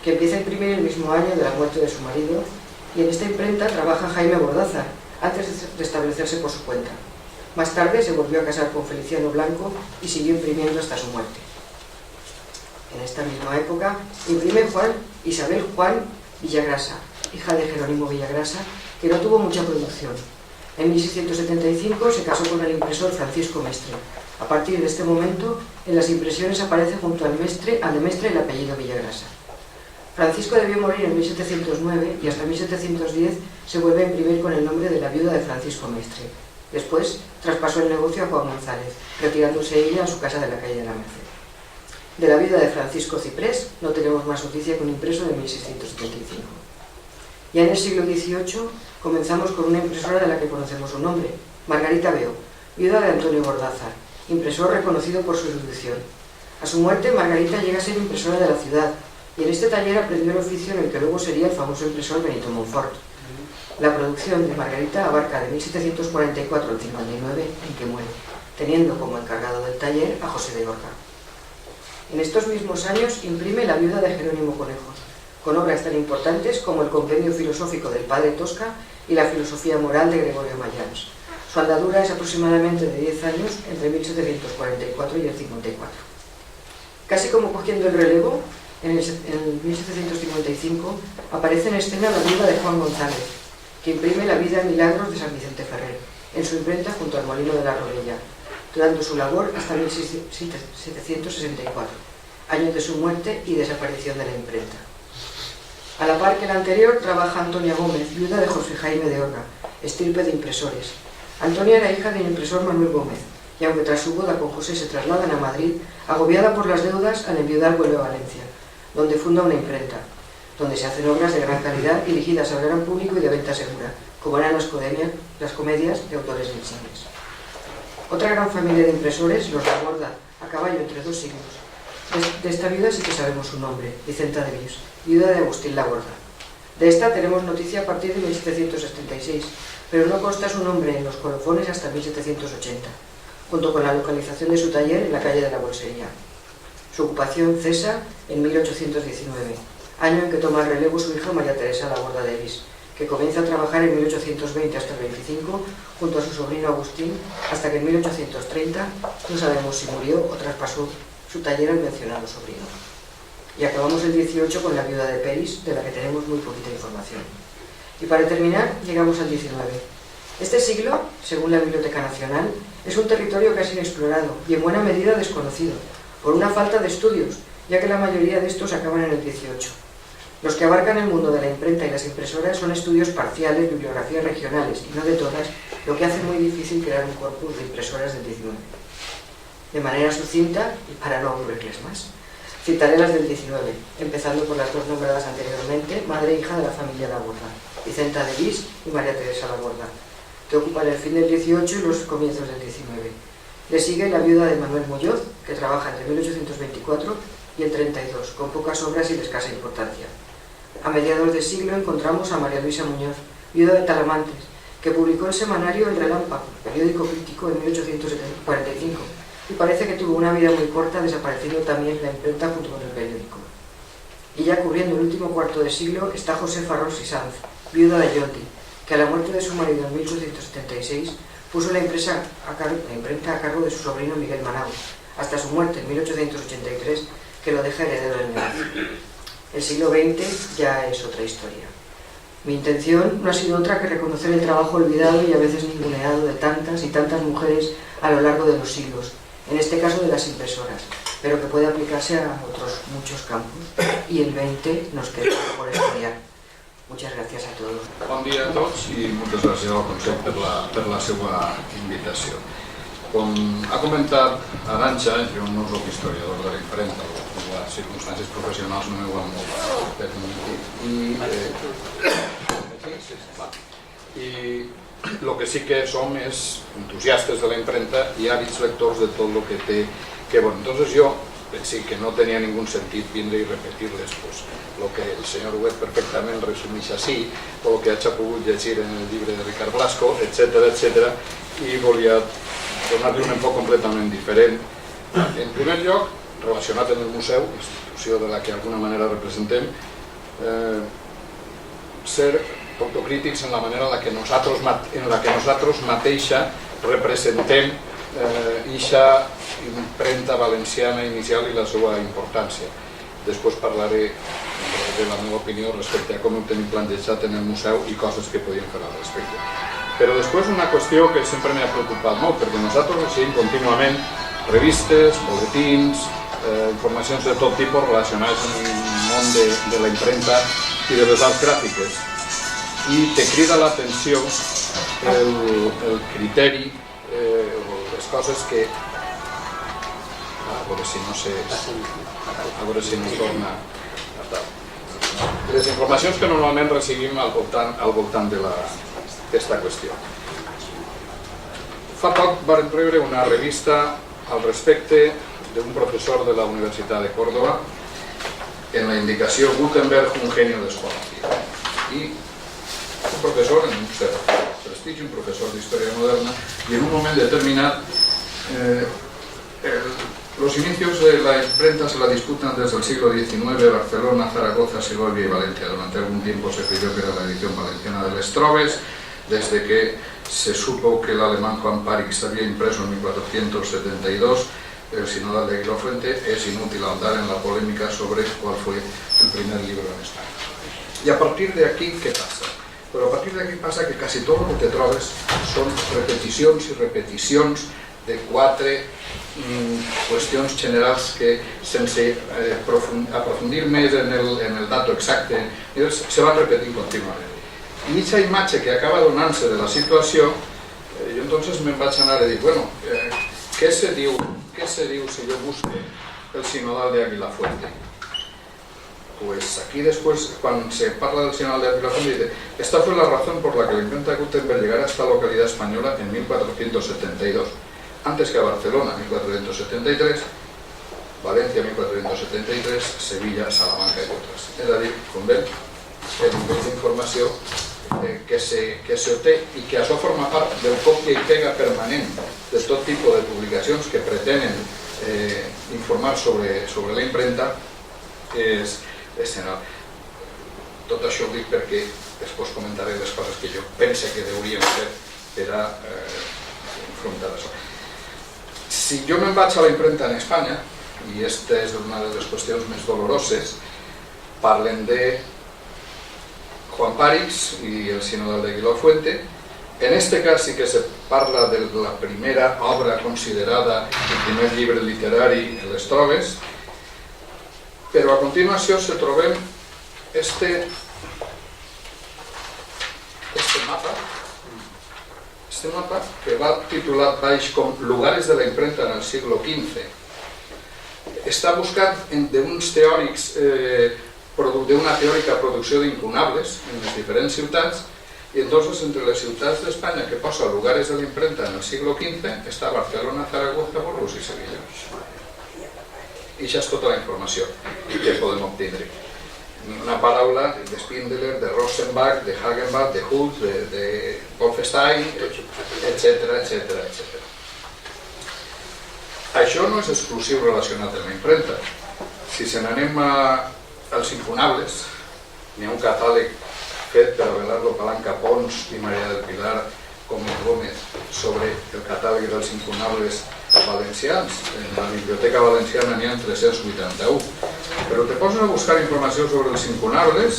Speaker 3: que empieza a imprimir el mismo año de la muerte de su marido, y en esta imprenta trabaja Jaime Bordázar, antes de establecerse por su cuenta. Más tarde se volvió a casar con Feliciano Blanco y siguió imprimiendo hasta su muerte. En esta misma época imprime Isabel Juan Villagrasa, hija de Jerónimo Villagrasa, que no tuvo mucha producción. En 1675 se casó con el impresor Francisco Mestre. A partir de este momento, en las impresiones aparece junto al de Mestre el apellido Villagrasa. Francisco debió morir en 1709 y hasta 1710 se vuelve a imprimir con el nombre de la viuda de Francisco Mestre. Después traspasó el negocio a Juan González, retirándose ella a su casa de la calle de la Merced. De la viuda de Francisco Ciprés no tenemos más noticia que un impreso de 1675. Ya en el siglo XVIII comenzamos con una impresora de la que conocemos su nombre, Margarita Beo, viuda de Antonio Bordázar, impresor reconocido por su erudición. A su muerte, Margarita llega a ser impresora de la ciudad, y en este taller aprendió el oficio en el que luego sería el famoso impresor Benito Monfort. La producción de Margarita abarca de 1744 al 59, en que muere, teniendo como encargado del taller a José de Orca. En estos mismos años imprime La viuda de Jerónimo Conejo, con obras tan importantes como el compendio filosófico del padre Tosca y la filosofía moral de Gregorio Mayans. Su andadura es aproximadamente de 10 años, entre 1744 y el 54. Casi como cogiendo el relevo, en 1755 aparece en escena la viuda de Juan González, que imprime La vida y milagros de San Vicente Ferrer, en su imprenta junto al molino de la Robella, durando su labor hasta 1764, año de su muerte y desaparición de la imprenta. A la par que la anterior trabaja Antonia Gómez, viuda de José Jaime de Orga, estirpe de impresores. Antonia era hija del impresor Manuel Gómez, y aunque tras su boda con José se trasladan a Madrid, agobiada por las deudas, al enviudar vuelve a Valencia, donde funda una imprenta, donde se hacen obras de gran calidad dirigidas al gran público y de venta segura, como eran las comedias de autores visibles. Otra gran familia de impresores, los Laborda, a caballo entre 2 siglos. De esta viuda sí que sabemos su nombre, Vicenta de Vius, viuda de Agustín Laborda. De esta tenemos noticia a partir de 1776, pero no consta su nombre en los colofones hasta 1780, junto con la localización de su taller en la calle de la Bolsería. Su ocupación cesa en 1819, año en que toma el relevo su hija María Teresa Laborda de Vis, que comienza a trabajar en 1820 hasta el 25 junto a su sobrino Agustín, hasta que en 1830 no sabemos si murió o traspasó su taller al mencionado sobrino. Y acabamos el 18 con la viuda de Peris, de la que tenemos muy poquita información. Y para terminar, llegamos al 19. Este siglo, según la Biblioteca Nacional, es un territorio casi inexplorado y en buena medida desconocido, por una falta de estudios, ya que la mayoría de estos acaban en el 18. Los que abarcan el mundo de la imprenta y las impresoras son estudios parciales, bibliografías regionales, y no de todas, lo que hace muy difícil crear un corpus de impresoras del 19. De manera sucinta, y para no aburrirles más, citaré las del 19, empezando por las 2 nombradas anteriormente, madre e hija de la familia Laborda, Vicenta de Vis y María Teresa Laborda, que ocupan el fin del 18 y los comienzos del 19. Le sigue la viuda de Manuel Muñoz, que trabaja entre 1824 y el 32, con pocas obras y de escasa importancia. A mediados del siglo encontramos a María Luisa Muñoz, viuda de Talamantes, que publicó el semanario El Relámpago, periódico crítico, en 1845, y parece que tuvo una vida muy corta, desapareciendo también la imprenta junto con el periódico. Y ya cubriendo el último cuarto de siglo está Josefa Ros y Sanz, viuda de Yoldi, que a la muerte de su marido en 1876 puso la imprenta a cargo de su sobrino Miguel Manau, hasta su muerte en 1883, que lo deja heredero del negocio. El siglo XX ya es otra historia. Mi intención no ha sido otra que reconocer el trabajo olvidado y a veces ninguneado de tantas y tantas mujeres a lo largo de los siglos, en este caso de las impresoras, pero que puede aplicarse a otros muchos campos, y el XX nos queda por estudiar. Muchas gracias a todos.
Speaker 4: Bon dia a tots i moltes gràcies al Consell per la seva invitació. Com ha comentat Arantxa, jo no soc historiador de la impremta, les circumstàncies professionals no m'ho han molt i el que sí que som és entusiastes de la impremta i hàbits lectors de tot el que té que bon. Entonces jo pensé que no tenia ningún sentit vindre i repetir-les el que el senyor Huguet perfectament resumeix així, o el que hagi pogut llegir en el llibre de Ricard Blasco, etc. I volia donar-li un enfocament completament diferent. En primer lloc, relacionat amb el museu, institució de la que d'alguna manera representem, ser autocrítics en la manera en la que nosaltres mateixa representem eixa impremta valenciana inicial i la seva importància. Després parlaré de la meva opinió respecte a com ho tenim plantejat en el museu i coses que podíem fer al respecte. Però després una qüestió que sempre m'ha preocupat molt, perquè nosaltres recibim contínuament revistes, boletins, informacions de tot tipus relacionades amb el món de la impremta i de les arts gràfiques. I te crida l'atenció el criteri o les coses que... A veure si no torna... Les informacions que normalment recibim al voltant d'aquesta qüestió. Fa poc vam rebre una revista al respecte d'un professor de la Universitat de Córdoba en la indicació Gutenberg, un genio desconocido. I un professor en un cert prestigi, un professor d'història moderna, y en un moment determinat los inicios de la imprenta se la disputan desde el siglo XIX, Barcelona, Zaragoza, Segovia y Valencia. Durante algún tiempo se creyó que era la edición valenciana de Les Trobes, desde que se supo que el alemán Juan Parix había impreso en 1472 el Sinodal de Aguilafuente, es inútil ahondar en la polémica sobre cuál fue el primer libro en España. Y a partir de aquí, ¿qué pasa? Pero a partir de aquí passa que quasi tot el que te trobes són repeticions i repeticions de quatre qüestions generals que, sense aprofundir més en el dato exacte, se van repetint contínuament. I aquesta imatge que acaba donant-se de la situació, jo entonces me'n vaig anar a dir, bueno, què se diu si jo busque el Sinodal de Aguilafuente? Pues aquí después, cuando se parla del Sinodal de Aguilafuente, dice: esta fue la razón por la que la imprenta de Gutenberg llegara a esta localidad española en 1472, antes que a Barcelona, 1473, Valencia, 1473, Sevilla, Salamanca i altres. És a dir, com veiem, el nivell d'informació que se obté i que això forma part del còpia i pega permanent de tot tipus de publicacions que pretenen informar sobre la impremta és general. Tot això ho dic perquè després comentaré les coses que jo pense que hauríem fer per a enfrontar això. Si jo me'n vaig a la impremta en Espanya, i aquesta és una de les qüestions més doloroses, parlen de Juan Parix i el Sinodal de Aguilafuente. En este cas sí que se parla de la primera obra considerada el primer llibre literari, Les Trobes, però a continuació se trobem este mapa que va titulat baix com Lugares de la imprenta en el siglo XV. Està buscat d'uns teòrics, d'una teòrica producció d'incunables en les diferents ciutats, i entonces entre les ciutats d'Espanya que posa Lugares de la imprenta en el siglo XV està Barcelona, Zaragoza, Burgos i Sevilla. I això és tota la informació que podem obtindre. Una paraula de Spindler, de Rosenbach, de Hagenbach, de Hult, de Wolfenstein, etc. Això no és exclusiu relacionat amb la impremta. Si se n'anem als incunables, n'hi ha un catàleg fet per Abelardo Palanca Pons i Maria del Pilar Gómez sobre el catàleg dels incunables valencians. En la Biblioteca Valenciana n'hi ha 381. Però te poses a buscar informació sobre els incunables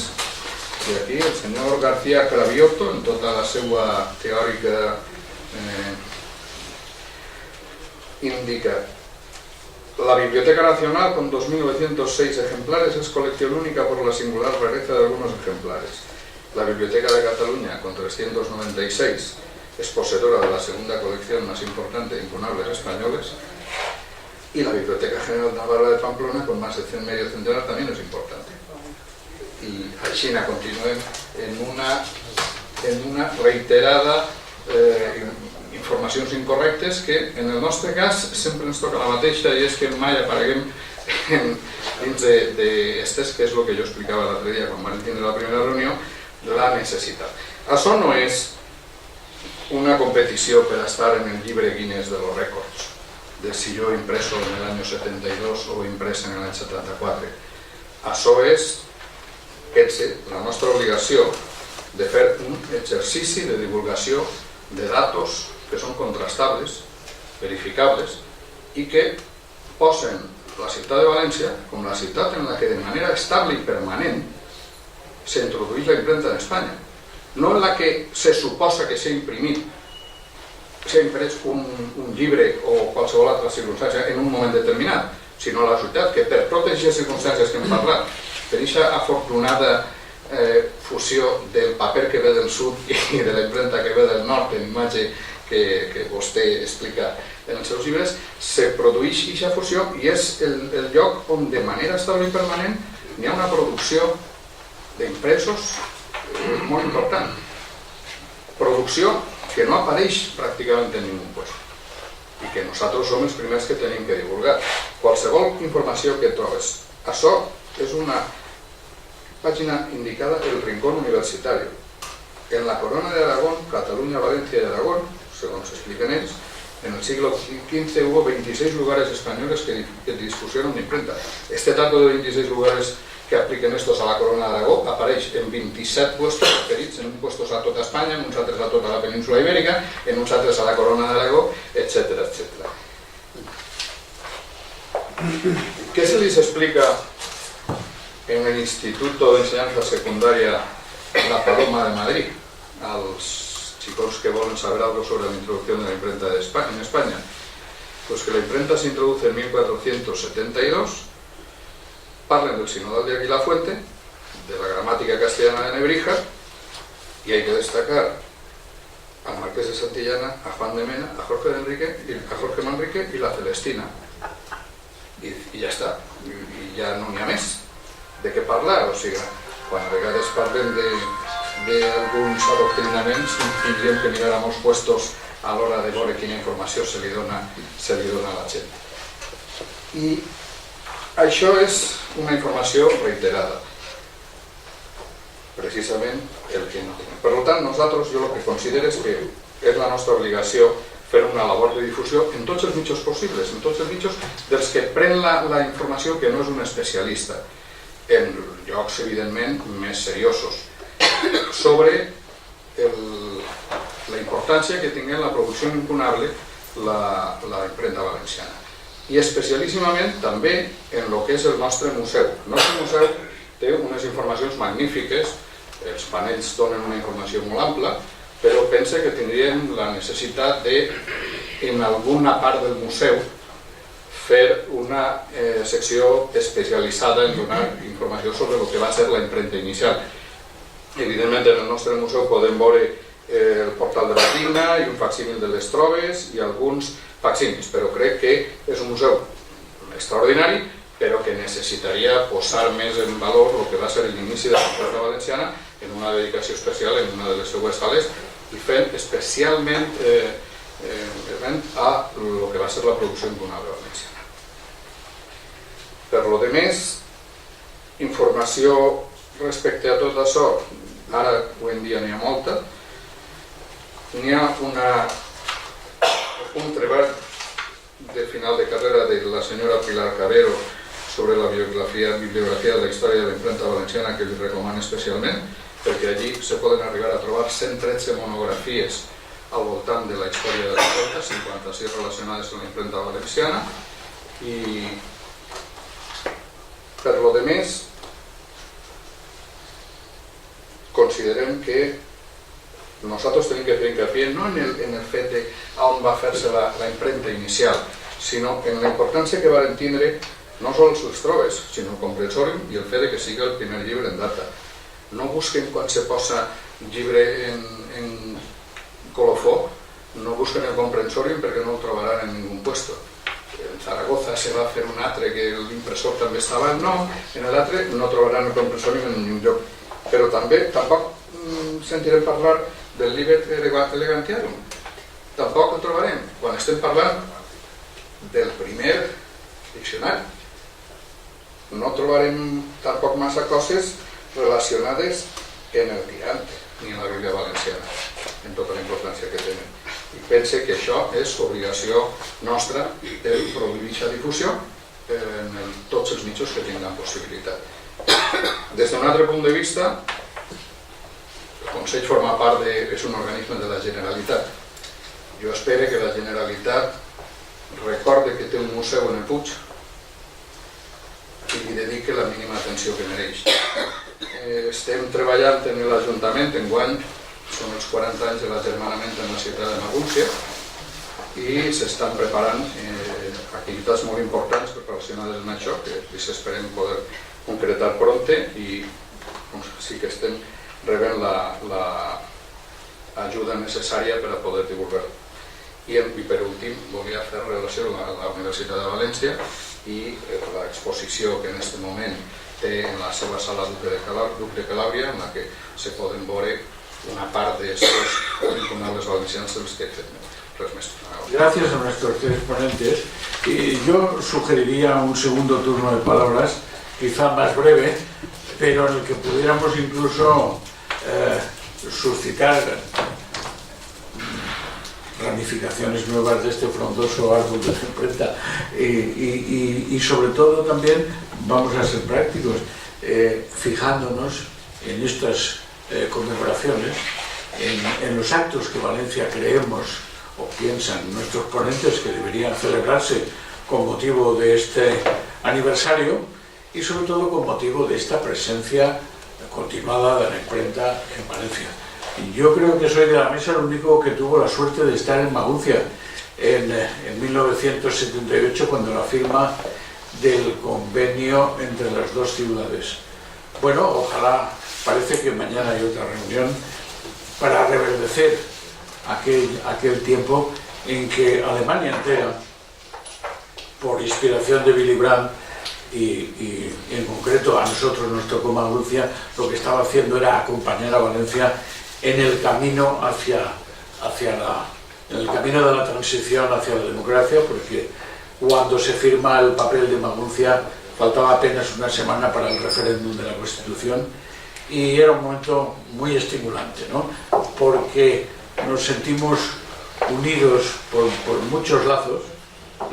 Speaker 4: i aquí el senyor García Cravioto, en tota la seva teòrica, indica: la Biblioteca Nacional, con 2.906 ejemplares, es colección única por la singular rareza de algunos ejemplares. La Biblioteca de Cataluña, con 396, es poseedora de la segunda colección más importante de incunables españoles, y la Biblioteca General de Navarra de Pamplona, con más de medio centenar, también es importante. I així continuem en una reiterada informacions incorrectes que en el nostre cas sempre ens toca la mateixa, i és que mai apareguem dins d'estes, que és el que jo explicava l'altre dia quan vam tindre la primera reunió, la necessitat. Això no és una competició per estar en el llibre Guinness de los Récords, de si jo impreso en l'any 72 o imprès en l'any 74. Això és, pense, la nostra obligació de fer un exercici de divulgació de datos que són contrastables, verificables, i que posen la ciutat de València com la ciutat en la que de manera estable i permanent s'introdueix la impremta en Espanya. No en la que se suposa que s'ha imprimit, s'ha imprès un llibre o qualsevol altra circumstància en un moment determinat, sinó la ciutat que per totes les circumstàncies que hem parlat, per aquesta afortunada fusió del paper que ve del sud i de la impremta que ve del nord, en imatge que vostè explica en els seus llibres, se produeix aquesta fusió i és el lloc on de manera estable i permanent hi ha una producció d'impresos molt important. Producció que no apareix pràcticament en ningú lloc i que nosaltres som els primers que tenim que divulgar. Qualsevol informació que trobes. Això és una pàgina indicada El Rincón Universitario. En la Corona de Aragón, Cataluña, Valencia y Aragón, según se explican ellos, en el siglo XV hubo 26 lugares españoles que dispusieron de imprenta. Este dato de 26 lugares que apliquen estos a la Corona de Aragó apareix en 27 puestos referits, en un puestos a tota Espanya, en uns altres a tota la península ibèrica, en uns altres a la Corona de Aragó, etc. ¿Qué se les explica en el Instituto de Enseñanza Secundaria La Paloma de Madrid a los chicos que volen saber algo sobre la introducción de la imprenta en España? Pues que la imprenta se introduce en 1472, parlen del sinodal de Aguilafuente, de la gramática castellana de Nebrija, y hay que destacar al Marqués de Santillana, a Juan de Mena, a Jorge Manrique y la Celestina. I ja està, i ja no n'hi ha més de què parlar. O sigui, quan a vegades parlem d'alguns adoctrinaments, tindríem que mirar a molts puestos a l'hora de veure quina informació se li dona a la gent. I això és una informació reiterada, precisament el que no tenim. Per tant, nosaltres, jo el que considero és que és la nostra obligació fer una labor de difusió en tots els mitjans possibles, en tots els mitjans dels que pren la informació que no és un especialista, en llocs, evidentment, més seriosos, sobre la importància que tingui en la producció incunable la impremta valenciana. I especialíssimament també en el que és el nostre museu. El nostre museu té unes informacions magnífiques, els panells donen una informació molt ampla, però pense que tindríem la necessitat de, en alguna part del museu, fer una secció especialitzada en donar informació sobre el que va ser la impremta inicial. Evidentment, en el nostre museu podem veure el portal de la Digna i un facsímil de les Trobes i alguns facsímils, però crec que és un museu extraordinari, però que necessitaria posar més en valor el que va ser l'inici de la impremta valenciana en una dedicació especial en una de les seues sales i fent especialment a el que va ser la producció incunable valenciana. Per lo demés, informació respecte a tot això, ara avui en dia n'hi ha molta. N'hi ha un treball de final de carrera de la senyora Pilar Cabero sobre la bibliografia de la història de la impremta valenciana que li recomano especialment, perquè allí se poden arribar a trobar 113 monografies al voltant de la història de la impremta, 56 relacionades amb la impremta valenciana. I per lo demés, considerem que nosaltres tenim que fer hincapié no en el fet de on va fer-se la impremta inicial, sinó en la importància que van tindre no sols els Trobes, sinó el Comprensorium i el fet que sigui el primer llibre en data. no busquen quan se posa llibre en colofó, no busquen el comprensorium perquè no el trobaran en ningú puesto. En Zaragoza se va fer un altre que l'impressor també estava, no, en l'altre no trobaran el comprensorium en ningú lloc. Però tampoc sentirem parlar del Liber Elegantiarum, tampoc el trobarem quan estem parlant del primer diccionari. No trobarem tampoc massa coses relacionades en el Tirante ni en la Bíblia Valenciana, en tota la importància que tenen. I pense que això és obligació nostra de produir aquesta difusió en tots els mitjans que tinguin possibilitat. Des d'un altre punt de vista, el Consell forma part és un organisme de la Generalitat. Jo espero que la Generalitat recorde que té un museu en el Puig i li dedique la mínima atenció que mereix. Estem treballant en l'Ajuntament, enguany són els 40 anys de l'agermanament en la ciutat de Magúncia i s'estan preparant activitats molt importants relacionades amb això, que esperem poder concretar prompte i sí que estem rebent l'ajuda necessària per a poder divulgar-ho. I per últim volia fer relació a la Universitat de València i l'exposició que en aquest moment té en la seva sala Duc de Calàbria, en la que se poden veure una part de estos incunables valencians dels que he fet res més.
Speaker 1: Gracias a nuestros tres ponentes. Y yo sugeriría un segundo turno de palabras, quizá más breve, pero en el que pudiéramos incluso suscitar ramificaciones nuevas de este frondoso árbol de la imprenta y sobre todo también vamos a ser prácticos, fijándonos en estas conmemoraciones, en los actos que Valencia creemos o piensan nuestros ponentes que deberían celebrarse con motivo de este aniversario y sobre todo con motivo de esta presencia continuada de la imprenta en Valencia. Y yo creo que soy de la mesa el único que tuvo la suerte de estar en Maguncia en 1978 cuando la firma del convenio entre las dos ciudades. Bueno, ojalá, parece que mañana hay otra reunión para reverdecer aquel tiempo en que Alemania entera, por inspiración de Willy Brandt y en concreto a nosotros nos tocó Maguncia, lo que estaba haciendo era acompañar a Valencia en el camino en el camino de la transición hacia la democracia, porque cuando se firma el papel de Maguncia faltaba apenas una semana para el referéndum de la Constitución y era un momento muy estimulante, ¿no? Porque nos sentimos unidos por muchos lazos,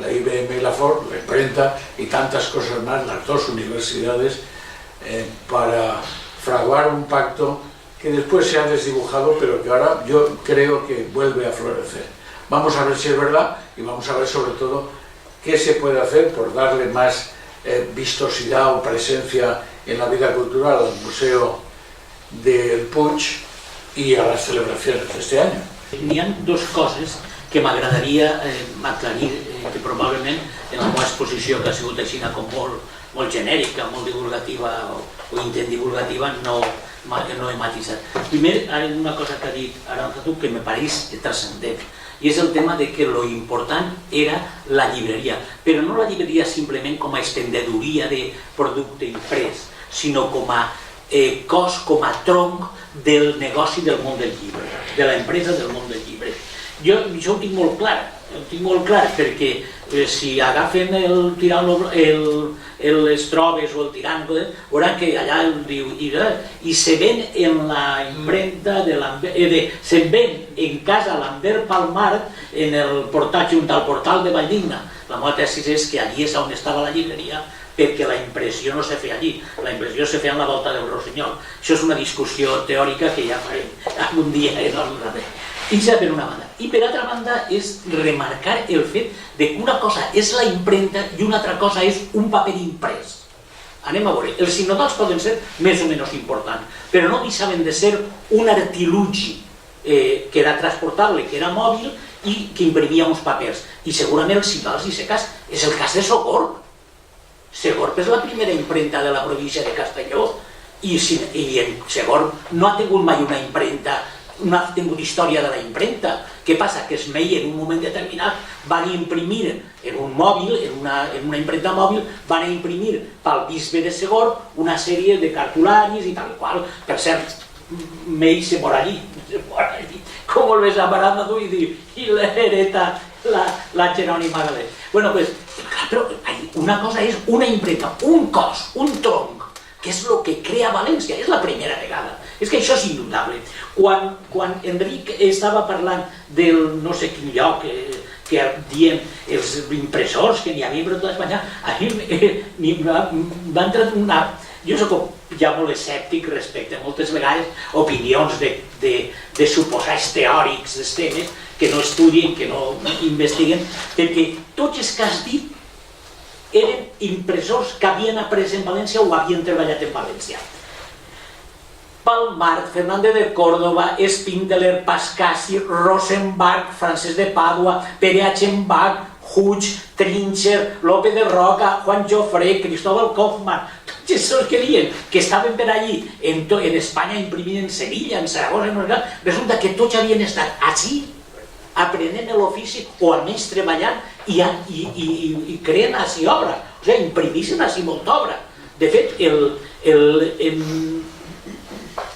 Speaker 1: la IBM y la Ford, la imprenta y tantas cosas más, las dos universidades, para fraguar un pacto que después se ha desdibujado, pero que ahora yo creo que vuelve a florecer. Vamos a ver si es verdad y vamos a ver sobre todo qué se puede hacer por darle más vistosidad o presencia en la vida cultural al Museo del Puig i a les celebracions d'aquest any.
Speaker 2: N'hi ha dues coses que m'agradaria aclarir, que probablement en la meva exposició, que ha sigut així com molt genèrica, molt divulgativa o intent divulgativa, no he matisat. Primer, una cosa que ha dit Arantxa que me pareix transcendent, i és el tema de que lo important era la llibreria, però no la llibreria simplement com a estendedoria de producte imprès, sinó com a cos, com a tronc del negoci del món del llibre, de la empresa del món del llibre. Jo ho tinc molt clar, perquè si agafen el tirant les trobes o el tirant, veuran que allà diu i se ven en la impremta se ven en casa Lambert Palmar en el portal junt al portal de Valldigna. La meva tesi és que allí és on estava la llibreria, perquè la impressió no se feia allí, la impressió se feia en la volta del Rossinyol. Això és una discussió teòrica que ja farem algun dia en algun ratet. Això per una banda. I per altra banda és remarcar el fet de que una cosa és la impremta i una altra cosa és un paper imprès. Anem a veure, els signotals poden ser més o menys importants, però no deixaven de ser un artilugi que era transportable, que era mòbil i que imprimia uns papers. I segurament els signotals i secas és el cas de Sogorb. Segorb és la primera impremta de la província de Castelló i en segon no ha tingut mai una impremta, no ha tingut història de la impremta. Què passa? Que es May en un moment determinat van imprimir en un mòbil, en una impremta mòbil, van imprimir pel bisbe de Segorb una sèrie de cartularis i tal qual. Per cert, May se mor allí. ¿Cómo lo ves amarrado y le hereda la Jerónima Galés? Bueno, pues, però una cosa és una impremta, un cos, un tronc, que és el que crea València, és la primera vegada. És que això és indubtable. Quan Enric estava parlant del no sé quin lloc, que diem els impressors que n'hi havia per tota Espanya, a mi va entrar una... Jo soc ja molt escèptic respecte a moltes vegades opinions de suposats teòrics dels temes que no estudien, que no investiguen, perquè tots els que has dit eren impressors que havien après en València o havien treballat en València. Palmart, Fernández de Córdoba, Spindler, Pascassi, Rosenbach, Francesc de Pàdua, Pere Achenbach, Huig, Trincher, López de Roca, Juan Jofré, Cristóbal Kaufmann, tots els que diuen que estaven per allí en Espanya imprimint en Sevilla, en Saragossa, resulta que tots havien estat així aprenent l'ofici o almenys treballant i creant així obra, o sigui, imprimissem així molta obra. De fet,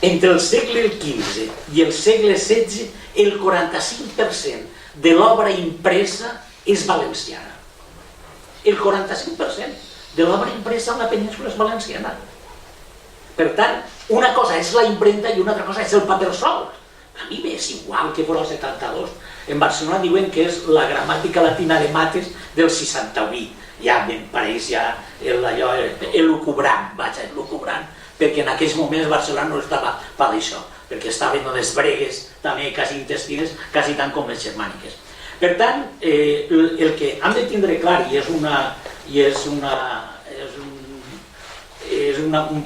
Speaker 2: entre el segle XV i el segle XVI, el 45% de l'obra impresa és valenciana. El 45% de l'obra impresa en la península és valenciana. Per tant, una cosa és la impremta i una altra cosa és el paper sol. A mi m'és igual que fos el 72. En Barcelona diuen que és la gramàtica latina de mates del 68. Ja me'n pareix ja elucubrant, perquè en aquells moments Barcelona no estava per això, perquè estaven les bregues també quasi intestines, quasi tant com les germàniques. Per tant, el que hem de tindre clar, i és un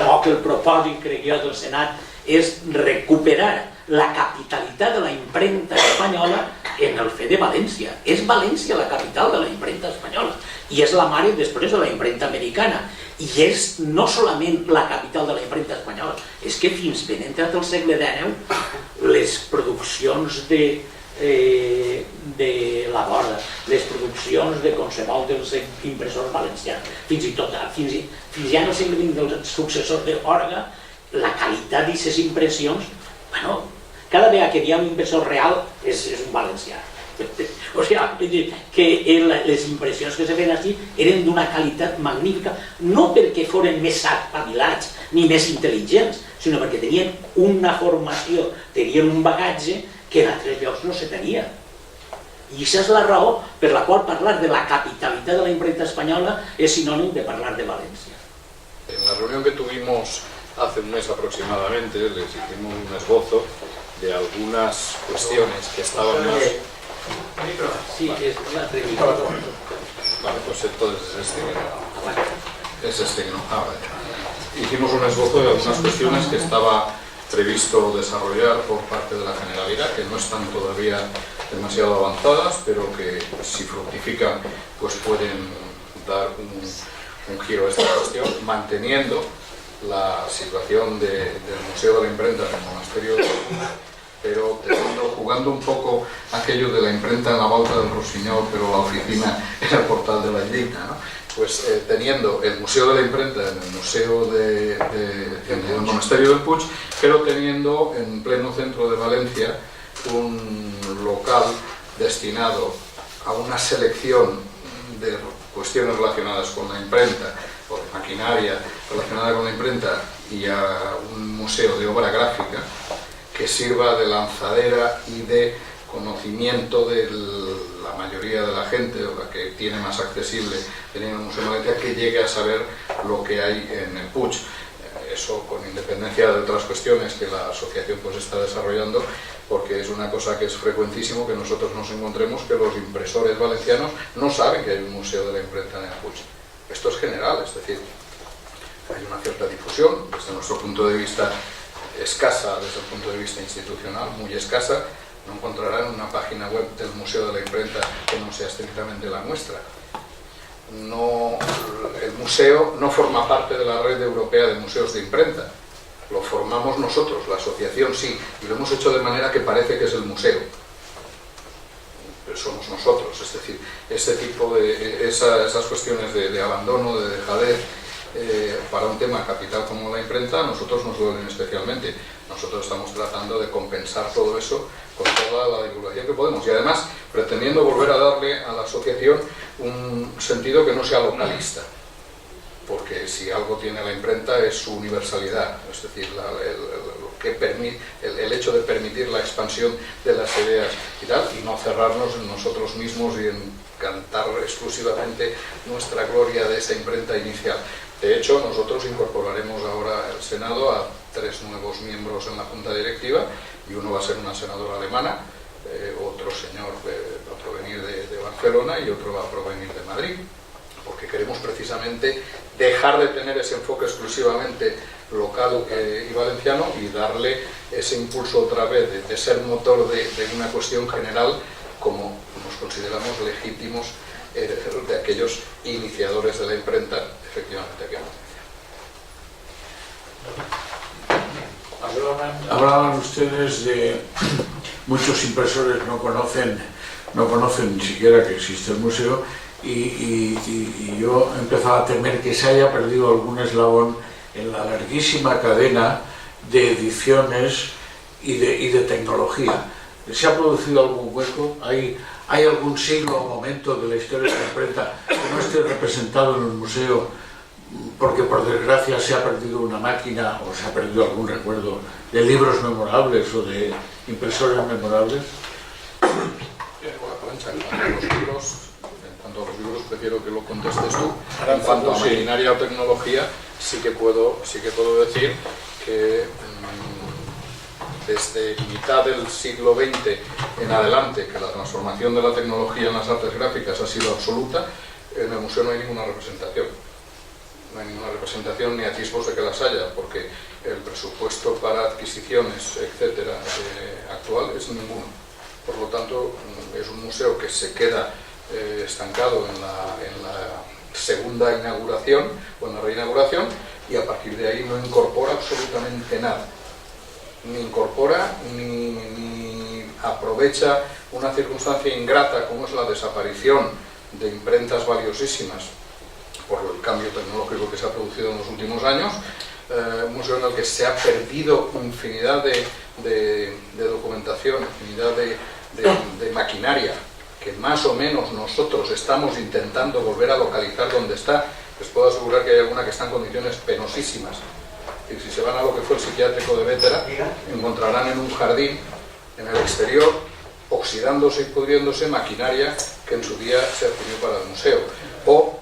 Speaker 2: poc el propòsit, crec jo, del Senat, és recuperar la capitalitat de la impremta espanyola en el fet de València. És València la capital de la impremta espanyola i és la mare després de la impremta americana. I és no solament la capital de la impremta espanyola, és que fins ben entrat el segle XIX les produccions de la Borda, les produccions de qualsevol dels impressors valencians, fins i tot fins ja en el segle XX dels successors d'Orga, la qualitat d'aquestes impressions, bueno, cada vegada que hi ha un impressor real és un valencià. O sigui, que les impressions que se feien aquí eren d'una qualitat magnífica, no perquè foren més espavilats ni més intel·ligents, sinó perquè tenien una formació, tenien un bagatge que en altres llocs no se tenia. I aquesta és la raó per la qual parlar de la capitalitat de la impremta espanyola és sinònim de parlar de València.
Speaker 4: En la reunión que tuvimos hace un mes aproximadamente, les hicimos un esbozo de algunas cuestiones que estaban más...
Speaker 2: Sí, es la entrevista.
Speaker 4: Vale, pues entonces es este que no. Hicimos un esbozo de algunas cuestiones que estaba previsto desarrollar por parte de la Generalidad, que no están todavía demasiado avanzadas, pero que si fructifican pues pueden dar un giro a esta cuestión, manteniendo la situación del Museo de la Imprenta en el Monasterio de pero jugando un poco aquello de la imprenta en la Volta del Rossinyol, pero la oficina en el Portal de la Lleida, ¿no? Pues teniendo el Museo de la Imprenta en el Museo en el Monasterio del Puig, pero teniendo en pleno centro de Valencia un local destinado a una selección de cuestiones relacionadas con la imprenta, o de maquinaria relacionada con la imprenta, y a un museo de obra gráfica que sirva de lanzadera y de conocimiento de la mayoría de la gente, o la que tiene más accesible teniendo el Museo de Valencia, que llegue a saber lo que hay en el Puig. Eso con independencia de otras cuestiones que la asociación pues está desarrollando, porque es una cosa que es frecuentísimo que nosotros nos encontremos que los impresores valencianos no saben que hay un Museo de la Imprenta en el Puig. Esto es general, es decir, hay una cierta difusión, desde nuestro punto de vista escasa, desde el punto de vista institucional, muy escasa. No encontrarán una página web del Museo de la Imprenta que no sea estrictamente la nuestra. No, el museo no forma parte de la red europea de museos de imprenta, lo formamos nosotros, la asociación sí, y lo hemos hecho de manera que parece que es el museo, pero somos nosotros. Es decir, este tipo de esas cuestiones de abandono, de dejadez, para un tema capital como la imprenta, a nosotros nos duelen especialmente. Nosotros estamos tratando de compensar todo eso con toda la divulgación que podemos, y además pretendiendo volver a darle a la asociación un sentido que no sea localista, porque si algo tiene la imprenta es su universalidad, es decir, el hecho de permitir la expansión de las ideas y tal, y no cerrarnos en nosotros mismos y en cantar exclusivamente nuestra gloria de esa imprenta inicial. De hecho, nosotros incorporaremos ahora al Senado a 3 nuevos miembros en la Junta Directiva, y uno va a ser una senadora alemana, otro señor va a provenir de Barcelona y otro va a provenir de Madrid, porque queremos precisamente dejar de tener ese enfoque exclusivamente local y valenciano y darle ese impulso otra vez de ser motor de una cuestión general, como nos consideramos legítimos de aquellos iniciadores de la imprenta, efectivamente aquí en Valencia.
Speaker 1: Hablaban ustedes de muchos impresores no conocen ni siquiera que existe el museo, y yo empezaba a temer que se haya perdido algún eslabón en la larguísima cadena de ediciones y de tecnología. ¿Se ha producido algún hueco? ¿Hay algún siglo o momento de la historia de la imprenta que no esté representado en el museo porque por desgracia se ha perdido una máquina o se ha perdido algún recuerdo de libros memorables o de impresores memorables?
Speaker 4: En cuanto a los libros, prefiero que lo contestes tú. En cuanto a maquinaria o tecnología, sí que puedo decir que desde mitad del siglo XX en adelante, que la transformación de la tecnología en las artes gráficas ha sido absoluta, en el museo no hay ninguna representación. No hay ninguna representación ni atisbos de que las haya, porque el presupuesto para adquisiciones, etcétera, actual es ninguno. Por lo tanto, es un museo que se queda estancado en la segunda inauguración o en la reinauguración, y a partir de ahí no incorpora absolutamente nada. Ni incorpora ni aprovecha una circunstancia ingrata como es la desaparición de imprentas valiosísimas por el cambio tecnológico que se ha producido en los últimos años. Un museo en el que se ha perdido infinidad de documentación, infinidad de maquinaria, que más o menos nosotros estamos intentando volver a localizar donde está. Les puedo asegurar que hay alguna que está en condiciones penosísimas. Y si se van a lo que fue el psiquiátrico de Vétera, encontrarán en un jardín, en el exterior, oxidándose y pudriéndose maquinaria que en su día se adquirió para el museo. O,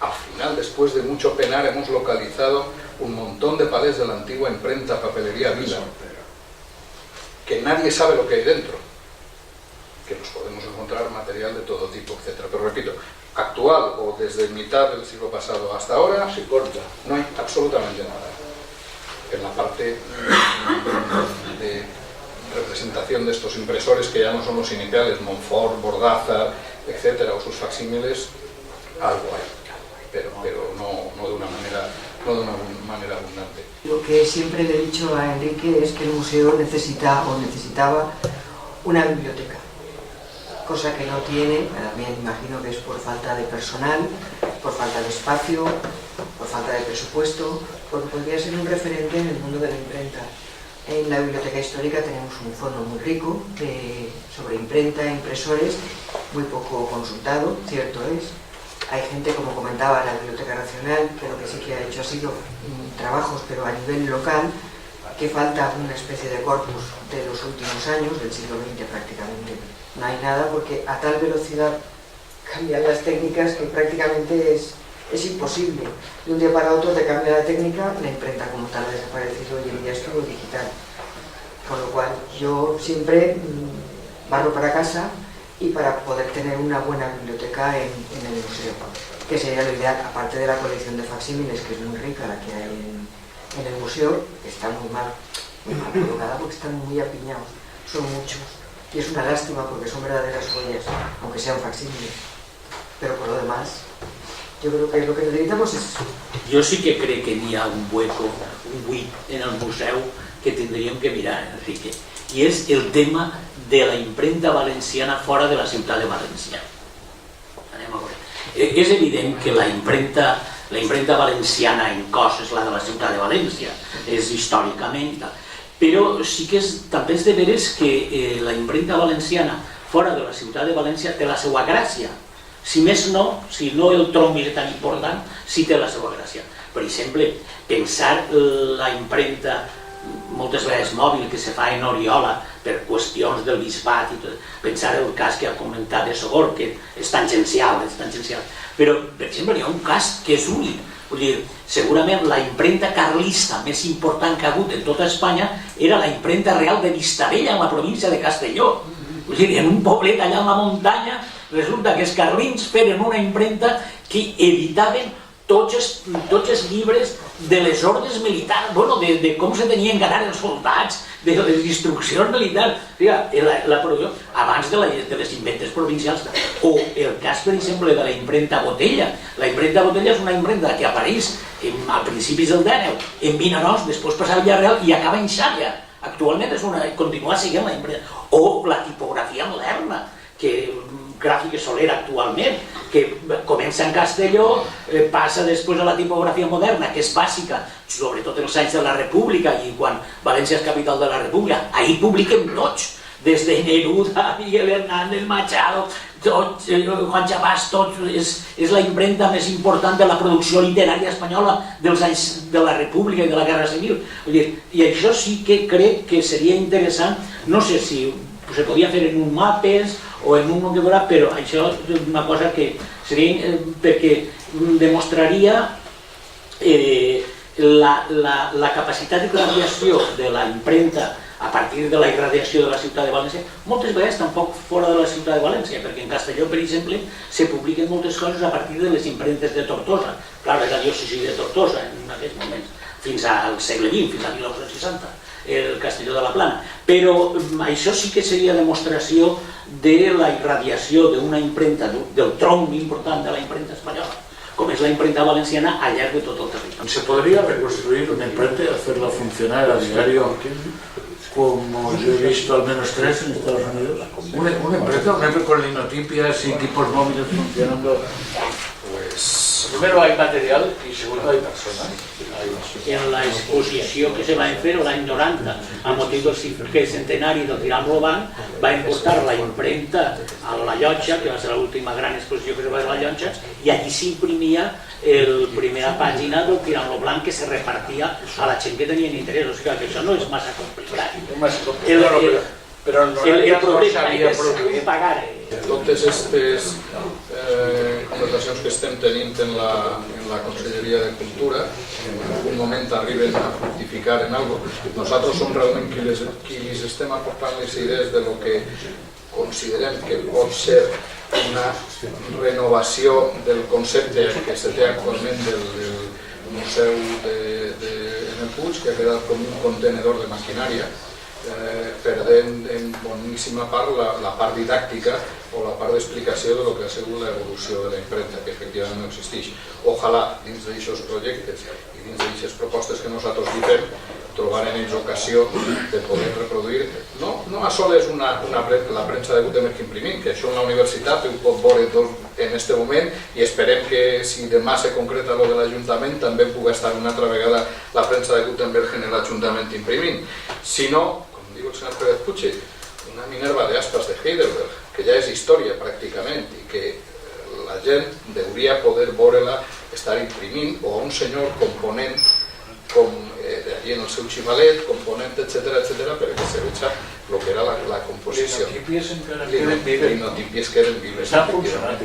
Speaker 4: al final, después de mucho penar, hemos localizado un montón de palés de la antigua imprenta Papelería Vila, que nadie sabe lo que hay dentro, que nos podemos encontrar material de todo tipo, etc. Pero repito, actual o desde mitad del siglo pasado hasta ahora,
Speaker 1: Se corta.
Speaker 4: no hay absolutamente nada. En la parte de representación de estos impresores, que ya no son los iniciales, Montfort, Bordaza, etcétera, o sus facsímiles, algo hay, pero no de una manera abundante.
Speaker 3: Lo que siempre le he dicho a Enrique es que el museo necesita o necesitaba una biblioteca, cosa que no tiene. También imagino que es por falta de personal, por falta de espacio, por falta de presupuesto, porque podría ser un referente en el mundo de la imprenta. En la Biblioteca Histórica tenemos un fondo muy rico sobre imprenta e impresores, muy poco consultado, cierto es. Hay gente, como comentaba, la Biblioteca Nacional, que lo que sí que ha hecho ha sido trabajos, pero a nivel local, que falta una especie de corpus de los últimos años, del siglo XX prácticamente. No hay nada, porque a tal velocidad cambian las técnicas que prácticamente es imposible. De un día para otro te cambia la técnica, la imprenta como tal ha desaparecido y el día es todo digital. Con lo cual yo siempre barro para casa y para poder tener una buena biblioteca en el museo, que sería lo ideal, aparte de la colección de facsímiles, que es muy rica la que hay en el museo, que está muy mal colocada porque están muy apiñados, son muchos, y es una lástima porque son verdaderas joyas, aunque sean facsímiles, pero por lo demás Yo creo que lo que necesitamos es eso.
Speaker 2: Jo sí que crec que n'hi ha un hueco, un buit en el museu que tindríem que mirar, Enrique, i és el tema de la impremta valenciana fora de la ciutat de València. Anem a veure. És evident que la impremta valenciana en cos és la de la ciutat de València, és històricament, però sí que també és de veres que la impremta valenciana fora de la ciutat de València té la seva gràcia. Si més no, si no el tronc és tan important, sí té la seva gràcia. Per exemple, pensar la impremta moltes vegades mòbil que se fa en Oriola per qüestions del bisbat i tot, pensar el cas que ha comentat de Sogor, que és tangencial, però per exemple hi ha un cas que és únic, vull dir, segurament la impremta carlista més important que ha hagut en tota Espanya era la impremta real de Vistabella, en la província de Castelló. Vull dir, en un poblet allà en la muntanya resulta que els carlins feren una impremta que editaven tots els llibres de les ordres militars, de com se tenien que anar els soldats, de les instruccions militars, abans de les inventes provincials. O el cas, per exemple, de la impremta Botella. La impremta Botella és una impremta que apareix a principis del XIX en Vinaròs, després passa a Villarreal i acaba en Xàbia. Actualment continua seguint la impremta. O la tipografia moderna, que Gràfica Soler actualment, que comença en Castelló, passa després a la tipografia moderna, que és bàsica, sobretot en els anys de la República i quan València és capital de la República. Ahir publiquem tots, des de Neruda, Miguel Hernández, Machado, Juan Chabás, tots. És la impremta més important de la producció literària espanyola dels anys de la República i de la Guerra Civil. I això sí que crec que seria interessant, no sé si se podia fer en un mapes o en un monogràfic, però això és una cosa que seria perquè demostraria la capacitat d'irradiació de la impremta a partir de la irradiació de la ciutat de València, moltes vegades tampoc fora de la ciutat de València, perquè en Castelló, per exemple, se publiquen moltes coses a partir de les impremtes de Tortosa, clar, és la diòcesi de Tortosa en aquests moments, fins al segle XX, fins a 1960. El Castelló de la Plana, però això sí que seria demostració de la irradiació d'una impremta, del tronc important de la impremta espanyola, com és la impremta valenciana al llarg de tot el territori.
Speaker 1: ¿Se podría reconstruir una imprenta y hacerla funcionar a diario como yo he visto al menos 3 en Estados Unidos? Una imprenta con linotipias y equipos móviles funcionando. Primero hay material y segundo hay personas.
Speaker 2: En la exposició que se va fer l'any 90 a motiu del centenari del Tirant lo Blanc va importar la impremta a la Llotja, que va ser l'última gran exposició que se va fer a la Llotja, i allí s'imprimia la primera pàgina del Tirant lo Blanc que se repartia a la gent que tenien interès. O sigui que això no és massa complicat.
Speaker 1: Però
Speaker 2: el problema és pagar.
Speaker 4: Totes aquestes conversacions que estem tenint en la Conselleria de Cultura en algun moment arriben a fructificar en algo. Nosaltres som realment qui les estem aportant les idees de lo que considerem que pot ser una renovació del concepte que se té actualment del Museu en el Puig, que ha quedat com un contenedor de maquinària, perdent en boníssima part la part didàctica o la part d'explicació de lo que ha sigut l'evolució de la impremta, que efectivament no existeix. Ojalà, dins d'aquests projectes i dins d'aquestes propostes que nosaltres li fem, trobar en ells ocasió de poder reproduir, no a soles la premsa de Gutenberg imprimint, que això en la universitat ho pot veure en aquest moment i esperem que si demà se concreta lo de l'Ajuntament també pugui estar una altra vegada la premsa de Gutenberg en l'Ajuntament imprimint, sinó diu el senyor Pérez Puig, una Minerva de Aspas de Heidelberg, que ja és història pràcticament i que la gent hauria poder veure-la estar imprimint, o un senyor component com allí en el seu xivalet, component, etc., perquè se veja el que era la composició. Linotípies que eren vives.
Speaker 1: Està funcionant.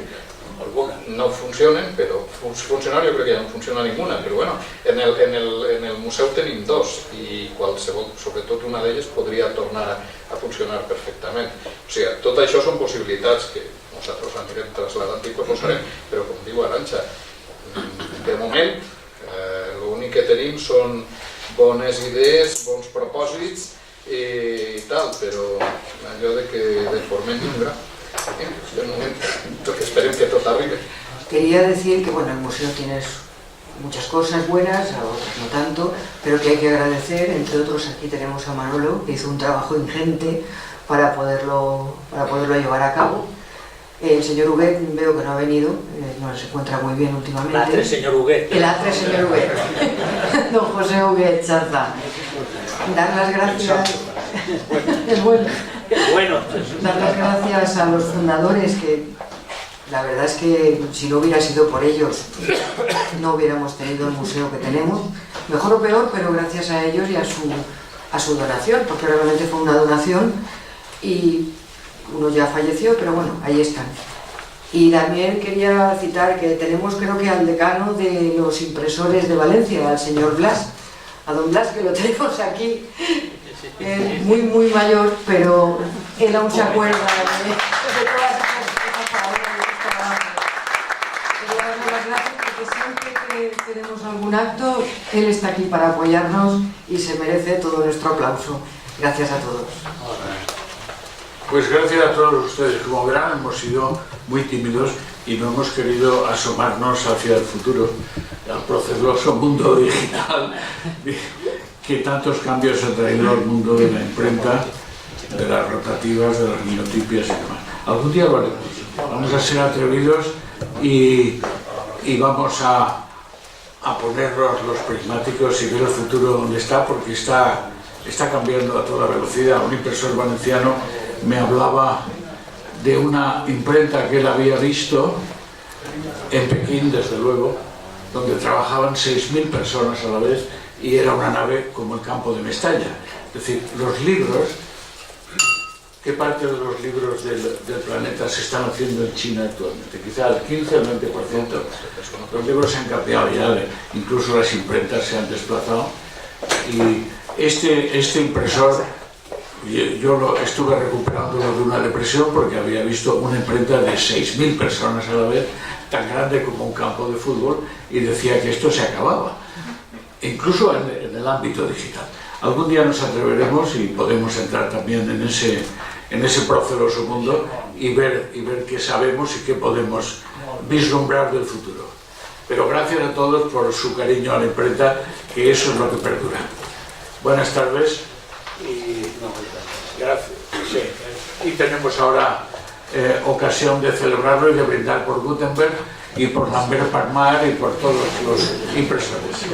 Speaker 4: No funcionen, però funcionar jo crec que ja no funciona ninguna, però bueno, en el museu tenim dos i qualsevol, sobretot una d'elles, podria tornar a funcionar perfectament. O sigui, tot això són possibilitats que nosaltres anirem trasladant i proposarem, però com diu Arantxa, de moment l'únic que tenim són bones idees, bons propòsits i tal, però allò de que deformem un gra. De moment, esperem que tot arribi.
Speaker 3: Quería decir que bueno, el museo tiene muchas cosas buenas, a otras no tanto, pero que hay que agradecer. Entre otros, aquí tenemos a Manolo, que hizo un trabajo ingente para poderlo llevar a cabo. El señor Huguet veo que no ha venido, no se encuentra muy bien últimamente.
Speaker 2: El altre señor Huguet.
Speaker 3: El altre señor Huguet. Don José Huguet Chanza. Dar las gracias. Es bueno.
Speaker 2: Bueno.
Speaker 3: Dar las gracias a los fundadores, que la verdad es que si no hubiera sido por ellos no hubiéramos tenido el museo que tenemos, mejor o peor, pero gracias a ellos y a su donación, porque realmente fue una donación y uno ya falleció, pero bueno, ahí están. Y también quería citar que tenemos, creo que al decano de los impresores de Valencia, al señor Blas, a don Blas, que lo tenemos aquí, muy muy mayor, pero él aún se acuerda de todas esas palabras. Quería darle las gracias porque siempre que tenemos algún acto, él está aquí para apoyarnos y se merece todo nuestro aplauso. Gracias a todos.
Speaker 1: Pues gracias a todos ustedes. Como verán, hemos sido muy tímidos y no hemos querido asomarnos hacia el futuro, al proceloso mundo digital, que tantos cambios ha traído al mundo de la imprenta, de las rotativas, de las miotipias y demás. Algún día lo haremos. Vamos a ser atrevidos y vamos a ponernos los prismáticos y ver el futuro donde está, porque está cambiando a toda velocidad. Un impresor valenciano me hablaba de una imprenta que él había visto en Pekín, desde luego, donde trabajaban 6.000 personas a la vez y era una nave como el campo de Mestalla. Es decir, los libros, ¿qué parte de los libros del planeta se están haciendo en China actualmente? Quizá el 15 o el 20%. Los libros se han cambiado ya, incluso las imprentas se han desplazado. Y este impresor, yo lo estuve recuperándolo de una depresión porque había visto una imprenta de 6.000 personas a la vez, tan grande como un campo de fútbol, y decía que esto se acababa, incluso en el ámbito digital. Algún día nos atreveremos y podemos entrar también en ese proceloso mundo y ver qué sabemos y qué podemos vislumbrar del futuro. Pero gracias a todos por su cariño a la imprenta, que eso es lo que perdura. Buenas tardes y gracias. Sí. Y tenemos ahora ocasión de celebrarlo y de brindar por Gutenberg y por Lambert Parmar y por todos los impresores.